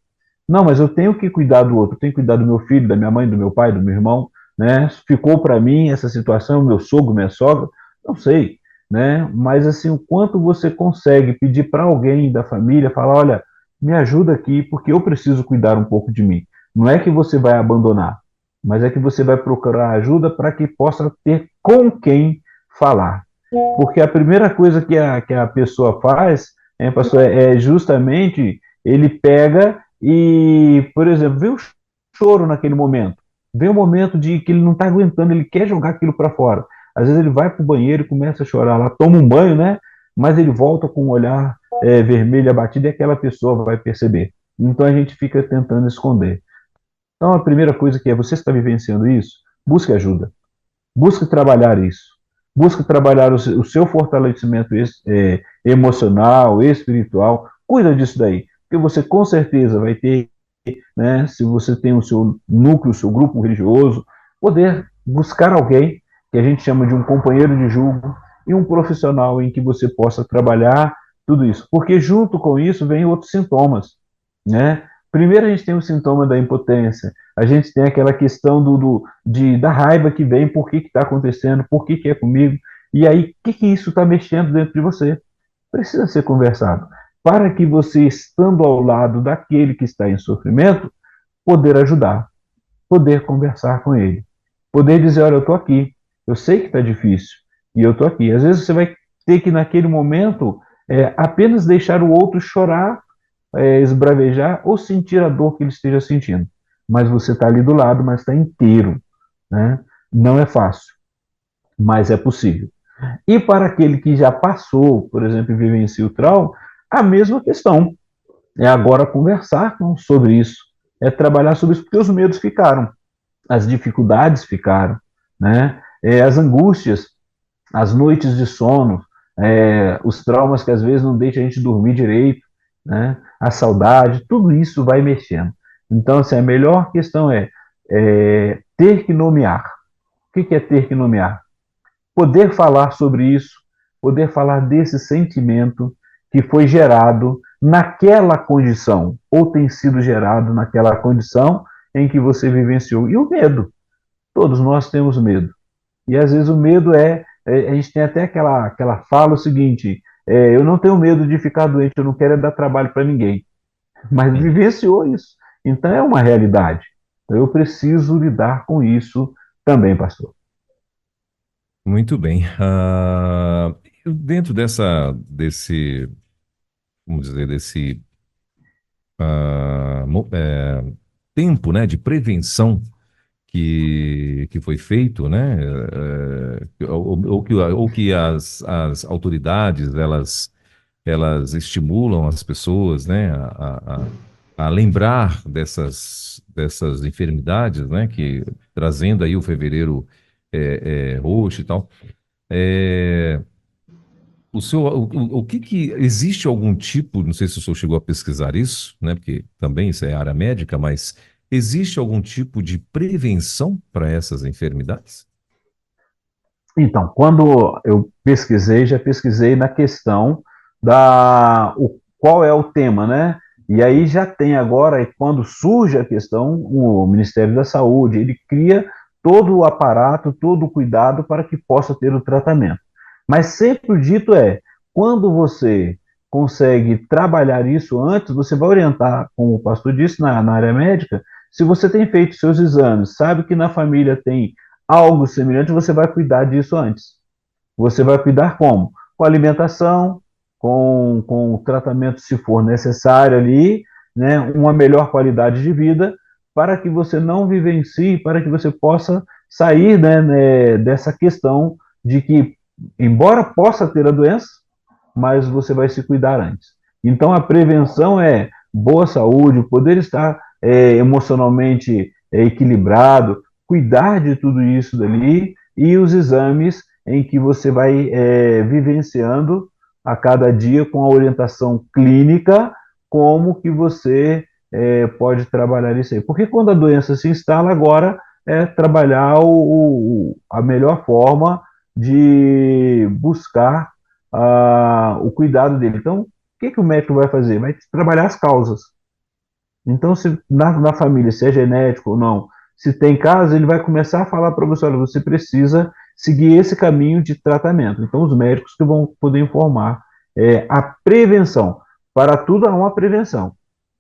Não, mas eu tenho que cuidar do outro, eu tenho que cuidar do meu filho, da minha mãe, do meu pai, do meu irmão, né? Ficou para mim essa situação, meu sogro, minha sogra, não sei, né? Mas assim, o quanto você consegue pedir para alguém da família, falar, olha, me ajuda aqui, porque eu preciso cuidar um pouco de mim. Não é que você vai abandonar, mas é que você vai procurar ajuda para que possa ter com quem falar. Porque a primeira coisa que a pessoa faz, pastor, é justamente ele pega e, por exemplo, vê o choro naquele momento, vê o momento de que ele não está aguentando, ele quer jogar aquilo para fora. Às vezes ele vai para o banheiro e começa a chorar lá, toma um banho, né? Mas ele volta com um olhar vermelho abatido e aquela pessoa vai perceber. Então a gente fica tentando esconder. Então, a primeira coisa que é, você está vivenciando isso, busque ajuda, busque trabalhar isso, busque trabalhar o seu fortalecimento emocional, espiritual, cuida disso daí, porque você com certeza vai ter, né, se você tem o seu núcleo, o seu grupo religioso, poder buscar alguém que a gente chama de um companheiro de julgo e um profissional em que você possa trabalhar tudo isso, porque junto com isso vem outros sintomas, né? Primeiro a gente tem o sintoma da impotência, a gente tem aquela questão da raiva que vem, por que está acontecendo, por que é comigo, e aí o que isso está mexendo dentro de você? Precisa ser conversado, para que você, estando ao lado daquele que está em sofrimento, poder ajudar, poder conversar com ele, poder dizer, olha, eu estou aqui, eu sei que está difícil, e eu estou aqui. Às vezes você vai ter que, naquele momento, apenas deixar o outro chorar, esbravejar ou sentir a dor que ele esteja sentindo. Mas você está ali do lado, mas está inteiro, né? Não é fácil, mas é possível. E para aquele que já passou, por exemplo, e vivencia o trauma, a mesma questão. É agora conversar sobre isso, é trabalhar sobre isso, porque os medos ficaram, as dificuldades ficaram, né? As angústias, as noites de sono, os traumas que às vezes não deixam a gente dormir direito, né? A saudade, tudo isso vai mexendo. Então, assim, a melhor questão é ter que nomear. O que é ter que nomear? Poder falar sobre isso, poder falar desse sentimento que foi gerado naquela condição, ou tem sido gerado naquela condição em que você vivenciou. E o medo. Todos nós temos medo. E às vezes o medo a gente tem até aquela fala o seguinte, eu não tenho medo de ficar doente, eu não quero dar trabalho para ninguém. Mas vivenciou isso. Então é uma realidade. Então eu preciso lidar com isso também, pastor. Muito bem. Dentro vamos dizer, desse tempo, né, de prevenção que foi feito, né, ou que as autoridades, elas estimulam as pessoas, né, a lembrar dessas enfermidades, né, que trazendo aí o fevereiro roxo e tal. É, o que existe algum tipo, não sei se o senhor chegou a pesquisar isso, né? Porque também isso é área médica, mas existe algum tipo de prevenção para essas enfermidades? Então, quando eu pesquisei, já pesquisei na questão qual é o tema, né? E aí já tem agora, e quando surge a questão, o Ministério da Saúde, ele cria todo o aparato, todo o cuidado para que possa ter o tratamento. Mas sempre o dito quando você consegue trabalhar isso antes, você vai orientar, como o pastor disse, na área médica, se você tem feito seus exames, sabe que na família tem algo semelhante, você vai cuidar disso antes. Você vai cuidar como? Com alimentação, com o tratamento, se for necessário ali, né, uma melhor qualidade de vida, para que você não vivencie, para que você possa sair, né, dessa questão de que, embora possa ter a doença, mas você vai se cuidar antes. Então, a prevenção é boa saúde, poder estar emocionalmente equilibrado, cuidar de tudo isso dali e os exames em que você vai vivenciando a cada dia com a orientação clínica, como que você pode trabalhar isso aí. Porque quando a doença se instala, agora é trabalhar a melhor forma de buscar o cuidado dele. Então, o que o médico vai fazer? Vai trabalhar as causas. Então, se na família, se é genético ou não, se tem caso, ele vai começar a falar para você, olha, você precisa seguir esse caminho de tratamento. Então, os médicos que vão poder informar a prevenção. Para tudo há uma prevenção.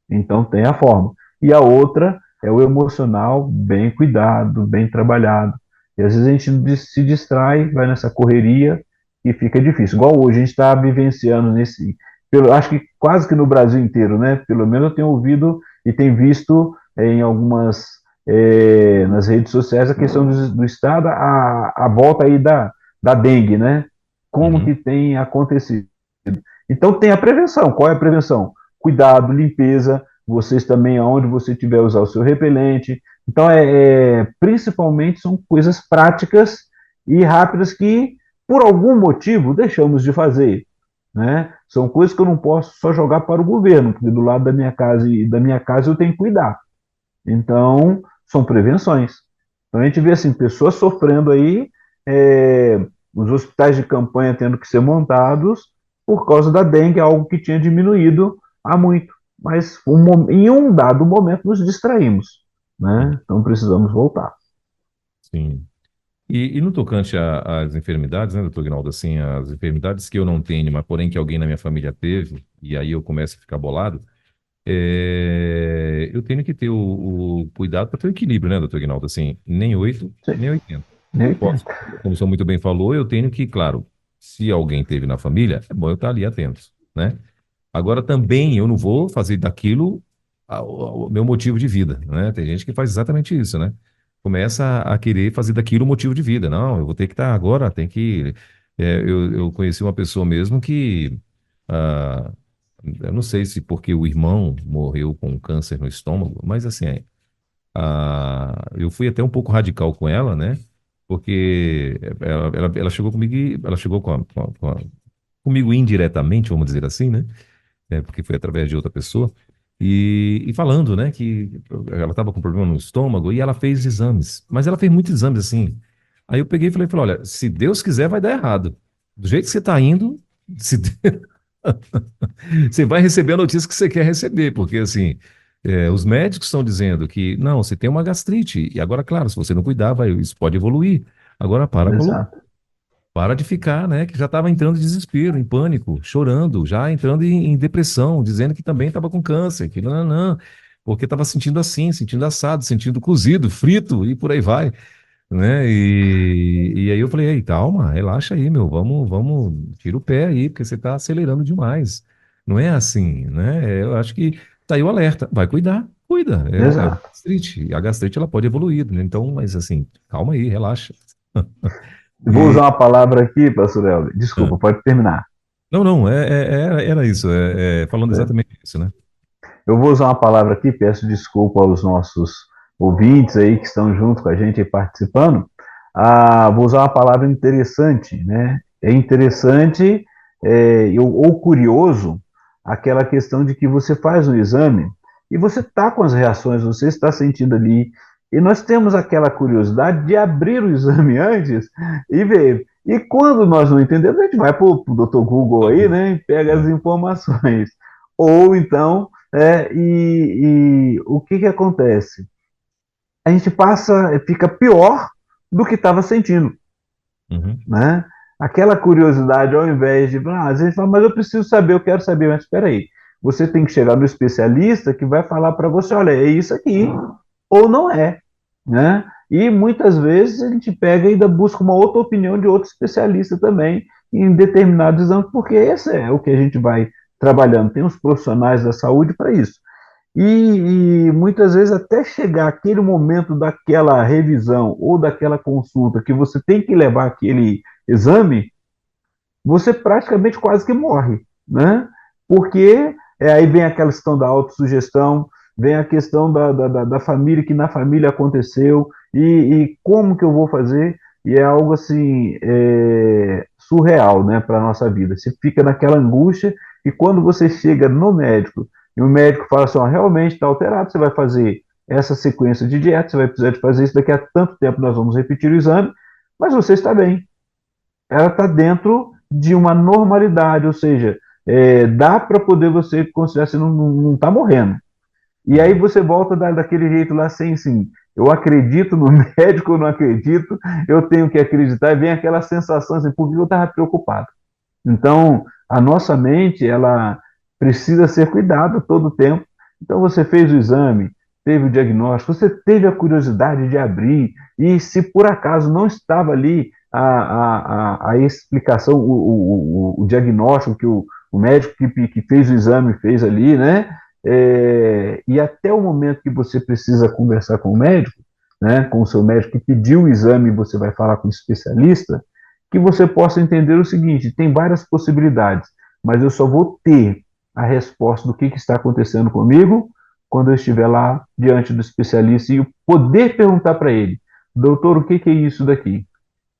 Então, tem a forma. E a outra é o emocional bem cuidado, bem trabalhado. E às vezes a gente se distrai, vai nessa correria e fica difícil. Igual hoje, a gente está vivenciando acho que quase que no Brasil inteiro, né? Pelo menos eu tenho ouvido e tenho visto em algumas, nas redes sociais, a questão do Estado, a volta aí da dengue, né? Como que tem acontecido. Então tem a prevenção. Qual é a prevenção? Cuidado, limpeza, vocês também, aonde você tiver, usar o seu repelente. Então, principalmente são coisas práticas e rápidas que, por algum motivo, deixamos de fazer, né? São coisas que eu não posso só jogar para o governo, porque do lado da minha casa e da minha casa eu tenho que cuidar. Então, são prevenções. Então, a gente vê assim, pessoas sofrendo aí, os hospitais de campanha tendo que ser montados por causa da dengue, algo que tinha diminuído há muito. Mas em um dado momento nos distraímos, né? Então precisamos voltar. Sim. E no tocante às enfermidades, né, doutor Ginaldo, assim, as enfermidades que eu não tenho, mas porém que alguém na minha família teve, e aí eu começo a ficar bolado, eu tenho que ter o cuidado para ter o equilíbrio, né, doutor Ginaldo, assim, nem 8, Sim, nem 80. nem Não posso, 80. como o senhor muito bem falou, eu tenho que, claro, se alguém teve na família, é bom eu estar ali atento, né? Agora também eu não vou fazer daquilo o meu motivo de vida, né? Tem gente que faz exatamente isso, né? Começa a querer fazer daquilo o motivo de vida. Não, eu vou ter que estar agora, tem que. Eu conheci uma pessoa mesmo que. ah, eu não sei se porque o irmão morreu com câncer no estômago, mas assim, eu fui até um pouco radical com ela, né? Porque ela chegou comigo, ela chegou comigo indiretamente, vamos dizer assim, né? Porque foi através de outra pessoa, e falando, né, que ela estava com problema no estômago e ela fez exames, mas ela fez muitos exames assim. Aí eu peguei e falei, olha, se Deus quiser vai dar errado. Do jeito que você está indo, se... você vai receber a notícia que você quer receber, porque assim, os médicos estão dizendo que, não, você tem uma gastrite, e agora, claro, se você não cuidar, isso pode evoluir. Agora Exato. para de ficar, né? Que já estava entrando em desespero, em pânico, chorando, já entrando em depressão, dizendo que também estava com câncer, que não, não, porque estava sentindo assim, sentindo assado, sentindo cozido, frito e por aí vai, né? E aí eu falei, ei, calma, relaxa aí, meu, vamos, tira o pé aí, porque você está acelerando demais. Não é assim, né? Eu acho que tá aí o alerta, vai cuidar, cuida. É Exato. gastrite, e a gastrite ela pode evoluir, né? Então, mas assim, calma aí, relaxa. Vou E usar uma palavra aqui, pastor Helder. Desculpa, pode terminar. não, não, era isso, falando É. exatamente isso, né? Eu vou usar uma palavra aqui, peço desculpa aos nossos ouvintes aí que estão junto com a gente e participando. Vou usar uma palavra interessante, né? É interessante ou curioso aquela questão de que você faz um exame e você está com as reações, você está sentindo ali, e nós temos aquela curiosidade de abrir o exame antes e ver. E quando nós não entendemos, a gente vai para o Dr. Google aí, né? E pega as É. informações. Ou então o que acontece? A gente fica pior do que estava sentindo, Uhum. né? Aquela curiosidade, ao invés de, às vezes fala, mas eu preciso saber, eu quero saber, mas espera aí, você tem que chegar no especialista que vai falar para você, olha, é isso aqui, ou não é, né? E muitas vezes a gente pega e ainda busca uma outra opinião de outro especialista também em determinados exames, porque esse é o que a gente vai trabalhando. Tem os profissionais da saúde para isso. E muitas vezes até chegar aquele momento daquela revisão ou daquela consulta que você tem que levar aquele exame, você praticamente quase que morre, né? Porque aí vem aquela questão da autossugestão, vem a questão da família, que na família aconteceu, e como que eu vou fazer? E é algo assim, surreal, né, para a nossa vida. Você fica naquela angústia, e quando você chega no médico, e o médico fala assim, ó, realmente está alterado, você vai fazer essa sequência de dieta, você vai precisar de fazer isso daqui a tanto tempo, nós vamos repetir o exame, mas você está bem, ela está dentro de uma normalidade, ou seja, dá para poder você considerar que você não está morrendo. E aí você volta daquele jeito lá sem assim, eu acredito no médico, eu não acredito, eu tenho que acreditar, e vem aquela sensação assim, por que eu estava preocupado? Então, a nossa mente, ela precisa ser cuidada todo o tempo. Então, você fez o exame, teve o diagnóstico, você teve a curiosidade de abrir, e se por acaso não estava ali a explicação, o diagnóstico que o médico que fez o exame fez ali, né? E até o momento que você precisa conversar com o médico, né, com o seu médico que pediu o exame, você vai falar com o especialista, que você possa entender o seguinte: tem várias possibilidades, mas eu só vou ter a resposta do que está acontecendo comigo quando eu estiver lá diante do especialista e poder perguntar para ele, doutor, o que que é isso daqui?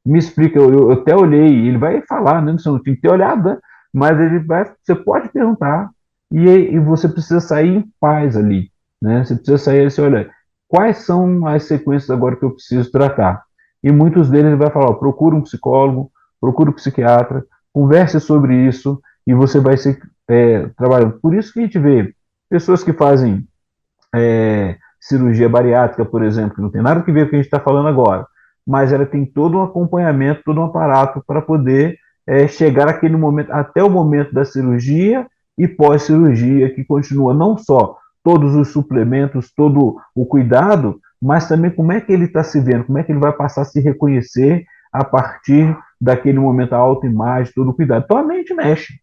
Me explica, eu até olhei, ele vai falar, né? Você não tem que ter olhado, né? Mas ele vai, você pode perguntar e você precisa sair em paz ali, né? Você precisa sair assim, olha, quais são as sequências agora que eu preciso tratar? E muitos deles ele vai falar, ó, procura um psicólogo, procura um psiquiatra, converse sobre isso e você vai ser trabalhando. Por isso que a gente vê pessoas que fazem cirurgia bariátrica, por exemplo, que não tem nada a ver com o que a gente está falando agora, mas ela tem todo um acompanhamento, todo um aparato para poder chegar àquele momento, até o momento da cirurgia e pós-cirurgia, que continua não só todos os suplementos, todo o cuidado, mas também como é que ele está se vendo, como é que ele vai passar a se reconhecer a partir daquele momento, a autoimagem, todo o cuidado. Então a mente mexe,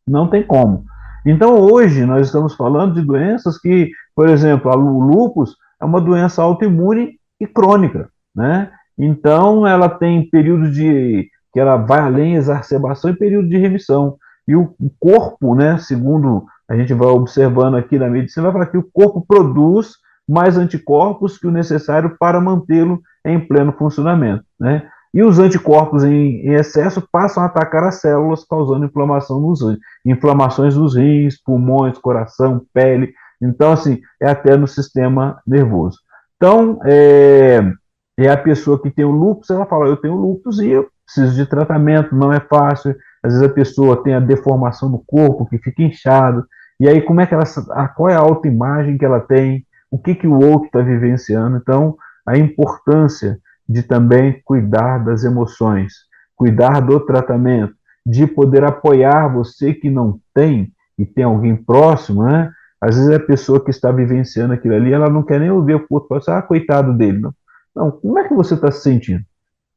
não tem como. Então hoje nós estamos falando de doenças que, por exemplo, o lúpus é uma doença autoimune e crônica, né? Então ela tem períodos de que ela vai além da exacerbação e período de remissão. E o corpo, né, segundo a gente vai observando aqui na medicina, vai falar que o corpo produz mais anticorpos que o necessário para mantê-lo em pleno funcionamento, né? E os anticorpos em excesso passam a atacar as células, causando inflamação inflamações nos rins, pulmões, coração, pele. Então, assim, é até no sistema nervoso. Então, é a pessoa que tem o lúpus, ela fala, eu tenho lúpus e eu preciso de tratamento, não é fácil. Às vezes a pessoa tem a deformação do corpo, que fica inchado, e aí como é que qual é a autoimagem que ela tem, o que que o outro está vivenciando. Então, a importância de também cuidar das emoções, cuidar do tratamento, de poder apoiar você que não tem, e tem alguém próximo, né? Às vezes a pessoa que está vivenciando aquilo ali, ela não quer nem ouvir o outro falar, coitado dele, não. Não, como é que você está se sentindo?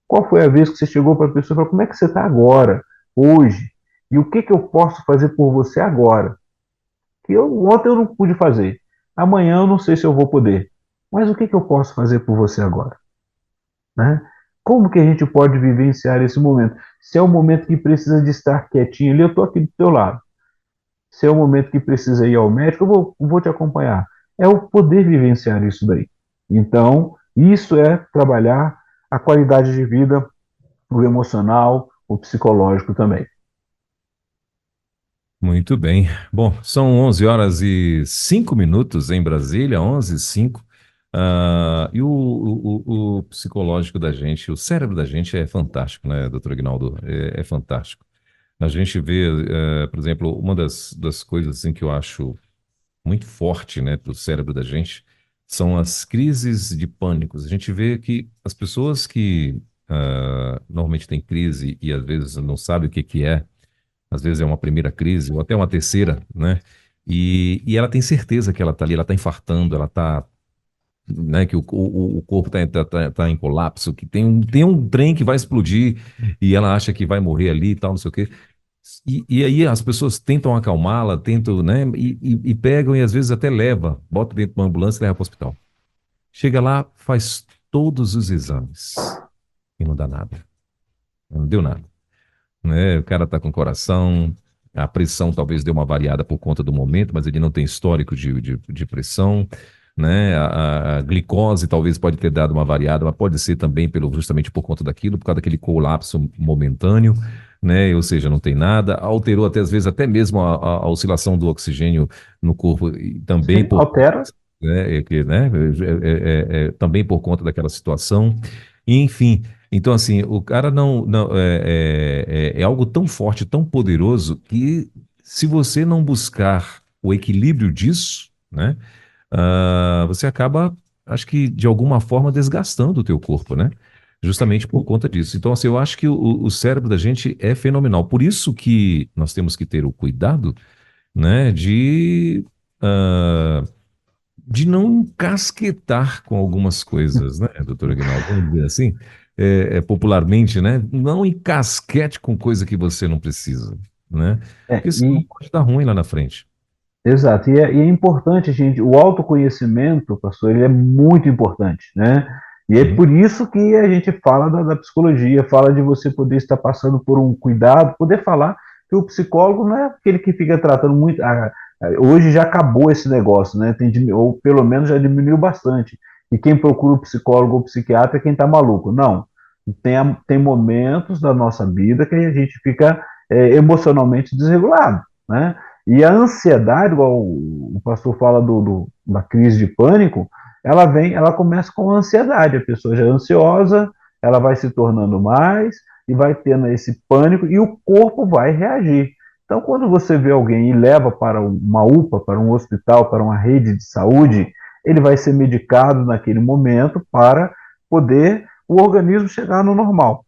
Qual foi a vez que você chegou para a pessoa e falou, como é que você está agora, hoje? E o que que eu posso fazer por você agora? Que ontem eu não pude fazer. Amanhã eu não sei se eu vou poder. Mas o que que eu posso fazer por você agora? Né? Como que a gente pode vivenciar esse momento? Se é o momento que precisa de estar quietinho ali, eu estou aqui do teu lado. Se é o momento que precisa ir ao médico, eu vou te acompanhar. É o poder vivenciar isso daí. Então, isso é trabalhar a qualidade de vida, o emocional, o psicológico também. Muito bem. Bom, são 11 horas e 5 minutos em Brasília, 11 e 5. E o psicológico da gente, o cérebro da gente é fantástico, né, doutor Aguinaldo? É fantástico. A gente vê, por exemplo, uma das coisas assim, que eu acho muito forte, né, para o cérebro da gente são as crises de pânico. A gente vê que as pessoas que normalmente têm crise e às vezes não sabem o que que é, às vezes é uma primeira crise ou até uma terceira, né? E ela tem certeza que ela está ali, ela está infartando, ela está, né, que o corpo tá em colapso, que tem um trem que vai explodir e ela acha que vai morrer ali e tal, não sei o quê. E aí as pessoas tentam acalmá-la, tentam, né, e pegam e às vezes até leva, bota dentro de uma ambulância e leva para o hospital. Chega lá, faz todos os exames e não dá nada. Não deu nada, né? O cara está com coração, a pressão talvez deu uma variada por conta do momento, mas ele não tem histórico de pressão, né? A glicose talvez pode ter dado uma variada, mas pode ser também justamente por conta daquilo, por causa daquele colapso momentâneo, né? Ou seja, não tem nada, alterou até às vezes até mesmo a oscilação do oxigênio no corpo e também Sim, altera. também por conta daquela situação. E, enfim, então assim, o cara não é algo tão forte, tão poderoso, que se você não buscar o equilíbrio disso, né, você acaba, acho que de alguma forma, desgastando o teu corpo, né? Justamente por conta disso. Então, assim, eu acho que o cérebro da gente é fenomenal. Por isso que nós temos que ter o cuidado, né, ah, de não encasquetar com algumas coisas, né, doutor Aguinaldo? Vamos dizer assim, popularmente, né? Não encasquete com coisa que você não precisa, né? É, Porque senão pode dar ruim lá na frente. exato, e é importante, gente, o autoconhecimento, pastor, ele é muito importante, né? E é Sim. por isso que a gente fala da psicologia, fala de você poder estar passando por um cuidado, poder falar que o psicólogo não é aquele que fica tratando muito, Hoje já acabou esse negócio, né? Ou pelo menos já diminuiu bastante. E quem procura o psicólogo ou psiquiatra é quem está maluco. Não. Tem momentos da nossa vida que a gente fica emocionalmente desregulado, né? E a ansiedade, igual o pastor fala da crise de pânico, ela começa com a ansiedade. A pessoa já é ansiosa, ela vai se tornando mais e vai tendo esse pânico e o corpo vai reagir. Então, quando você vê alguém e leva para uma UPA, para um hospital, para uma rede de saúde, ele vai ser medicado naquele momento para poder o organismo chegar no normal.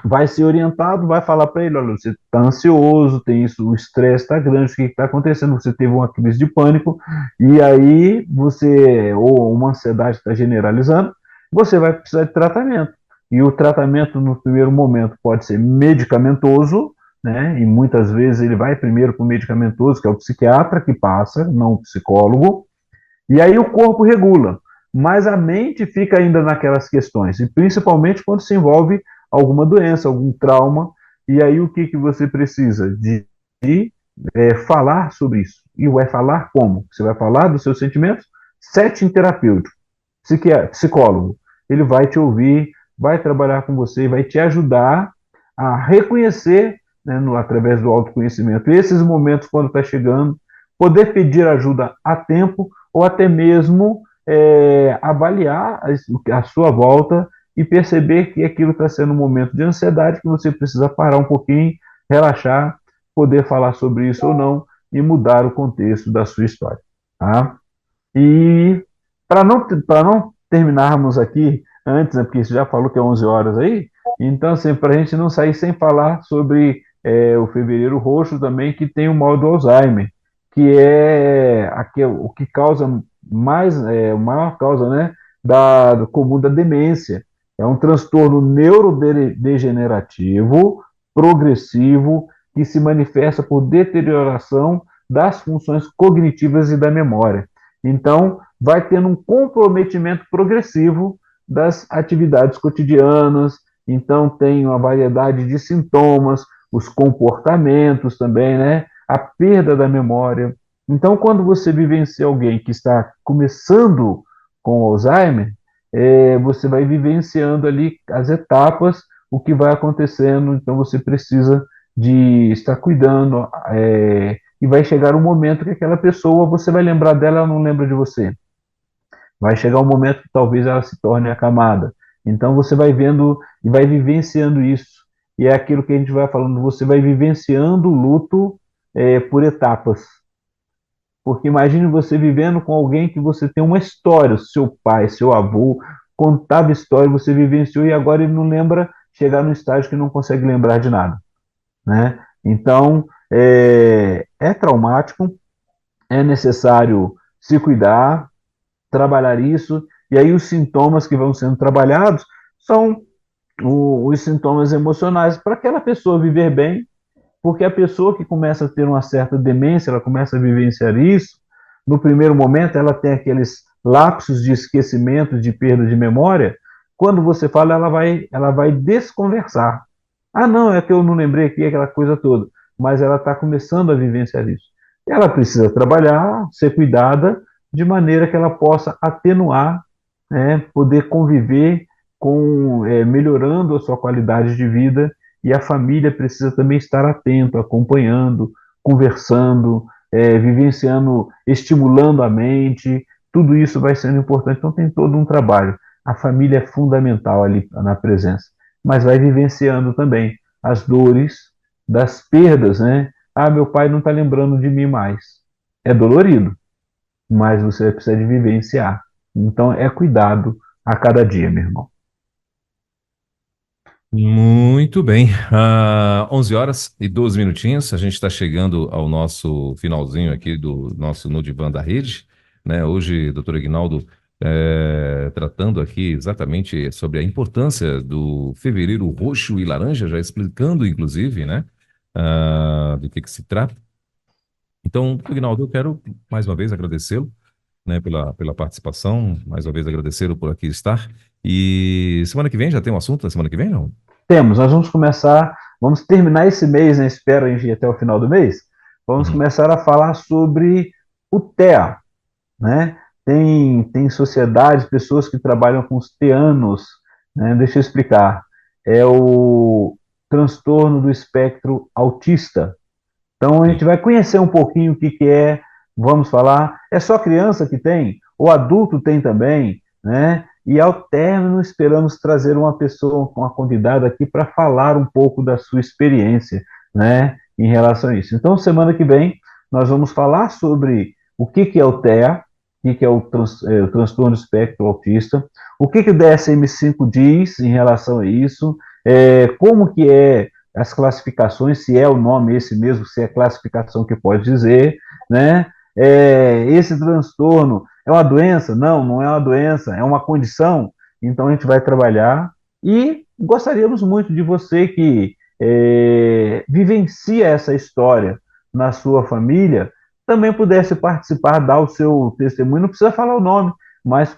Vai ser orientado, vai falar para ele, olha, você está ansioso, tem isso, o estresse está grande, o que está acontecendo? Você teve uma crise de pânico, e aí ou uma ansiedade está generalizando, você vai precisar de tratamento. E o tratamento, no primeiro momento, pode ser medicamentoso, né? E muitas vezes ele vai primeiro para o medicamentoso, que é o psiquiatra que passa, não o psicólogo, e aí o corpo regula, mas a mente fica ainda naquelas questões, e principalmente quando se envolve alguma doença, algum trauma, e aí o que você precisa? De falar sobre isso. E vai falar como? Você vai falar dos seus sentimentos? Setting terapêutico, psicólogo. Ele vai te ouvir, vai trabalhar com você, vai te ajudar a reconhecer, né, através do autoconhecimento, esses momentos quando está chegando, poder pedir ajuda a tempo, ou até mesmo avaliar a sua volta e perceber que aquilo está sendo um momento de ansiedade, que você precisa parar um pouquinho, relaxar, poder falar sobre isso ou não e mudar o contexto da sua história. Tá? E para não terminarmos aqui antes, né, porque você já falou que é 11 horas aí, então, assim, para a gente não sair sem falar sobre o Fevereiro Roxo também, que tem o mal do Alzheimer, que é o que causa a maior causa, né, do comum da demência. É um transtorno neurodegenerativo, progressivo, que se manifesta por deterioração das funções cognitivas e da memória. Então, vai tendo um comprometimento progressivo das atividades cotidianas, então tem uma variedade de sintomas, os comportamentos também, né? A perda da memória. Então, quando você vivencia alguém que está começando com Alzheimer, você vai vivenciando ali as etapas, o que vai acontecendo, então você precisa de estar cuidando, e vai chegar um momento que aquela pessoa, você vai lembrar dela, ela não lembra de você. Vai chegar um momento que talvez ela se torne acamada. Então você vai vendo e vai vivenciando isso. E é aquilo que a gente vai falando, você vai vivenciando o luto por etapas. Porque imagine você vivendo com alguém que você tem uma história, seu pai, seu avô, contava história, você vivenciou e agora ele não lembra, chegar no estágio que não consegue lembrar de nada, né? Então, é traumático, é necessário se cuidar, trabalhar isso, e aí os sintomas que vão sendo trabalhados são os sintomas emocionais para aquela pessoa viver bem, porque a pessoa que começa a ter uma certa demência, ela começa a vivenciar isso, no primeiro momento ela tem aqueles lapsos de esquecimento, de perda de memória, quando você fala, ela vai desconversar. Ah, não, é que eu não lembrei aqui aquela coisa toda, mas ela está começando a vivenciar isso. Ela precisa trabalhar, ser cuidada, de maneira que ela possa atenuar, né, poder conviver melhorando a sua qualidade de vida, e a família precisa também estar atento, acompanhando, conversando, vivenciando, estimulando a mente, tudo isso vai sendo importante. Então tem todo um trabalho. A família é fundamental ali na presença, mas vai vivenciando também as dores das perdas, né? Ah, meu pai não está lembrando de mim mais. É dolorido, mas você precisa de vivenciar. Então é cuidado a cada dia, meu irmão. Muito bem, 11 horas e 12 minutinhos, a gente está chegando ao nosso finalzinho aqui do nosso No Divã da Rede, né? Hoje, doutor Aguinaldo, tratando aqui exatamente sobre a importância do Fevereiro Roxo e Laranja, já explicando, inclusive, né, do que se trata. Então, Aguinaldo, eu quero mais uma vez agradecê-lo, né, pela participação, mais uma vez agradecê-lo por aqui estar. E semana que vem já tem um assunto, na semana que vem, não? Temos, nós vamos terminar esse mês, né, espero ir até o final do mês, vamos começar a falar sobre o TEA, né? Tem sociedades, pessoas que trabalham com os teanos, né? Deixa eu explicar. É o transtorno do espectro autista. Então, a gente vai conhecer um pouquinho o que é, vamos falar, é só criança que tem? O adulto tem também, né? E ao término, esperamos trazer uma pessoa, uma convidada aqui para falar um pouco da sua experiência, né? Em relação a isso. Então, semana que vem, nós vamos falar sobre o que é o TEA, o que é o transtorno do espectro autista, o que o DSM-5 diz em relação a isso, como que é as classificações, se é o nome esse mesmo, se é a classificação que pode dizer, né? Esse transtorno é uma doença? Não, não é uma doença, é uma condição. Então a gente vai trabalhar e gostaríamos muito de você que vivencia essa história na sua família, também pudesse participar, dar o seu testemunho, não precisa falar o nome, mas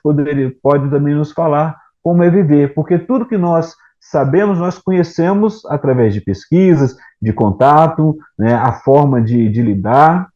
pode também nos falar como é viver, porque tudo que nós sabemos, nós conhecemos através de pesquisas, de contato, né, a forma de lidar,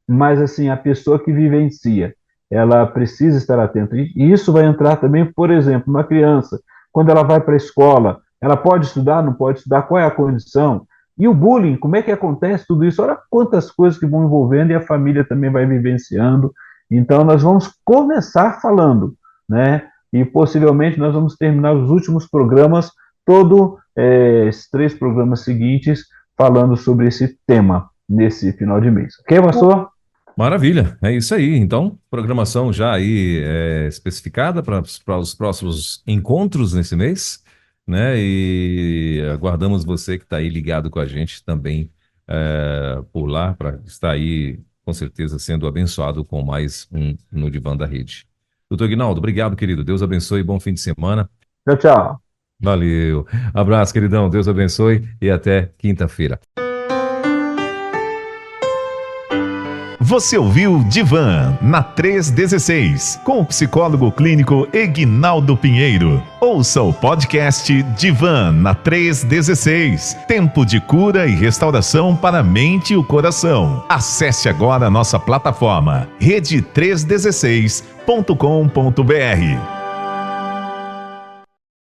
mas assim, a pessoa que vivencia, ela precisa estar atenta. E isso vai entrar também, por exemplo, uma criança, quando ela vai para a escola, ela pode estudar, não pode estudar, qual é a condição? E o bullying, como é que acontece tudo isso? Olha quantas coisas que vão envolvendo e a família também vai vivenciando. Então, nós vamos começar falando, né? E possivelmente nós vamos terminar os últimos programas, esses 3 programas seguintes, falando sobre esse tema nesse final de mês. Ok, pastor? Maravilha, é isso aí. Então, programação já aí especificada para os próximos encontros nesse mês, né? E aguardamos você que está aí ligado com a gente também por lá, para estar aí, com certeza, sendo abençoado com mais um no Divã da Rede. Doutor Aguinaldo, obrigado, querido. Deus abençoe, bom fim de semana. Tchau, tchau. Valeu. Abraço, queridão. Deus abençoe e até quinta-feira. Você ouviu Divã na 316, com o psicólogo clínico Eguinaldo Pinheiro. Ouça o podcast Divã na 316, tempo de cura e restauração para a mente e o coração. Acesse agora a nossa plataforma rede316.com.br.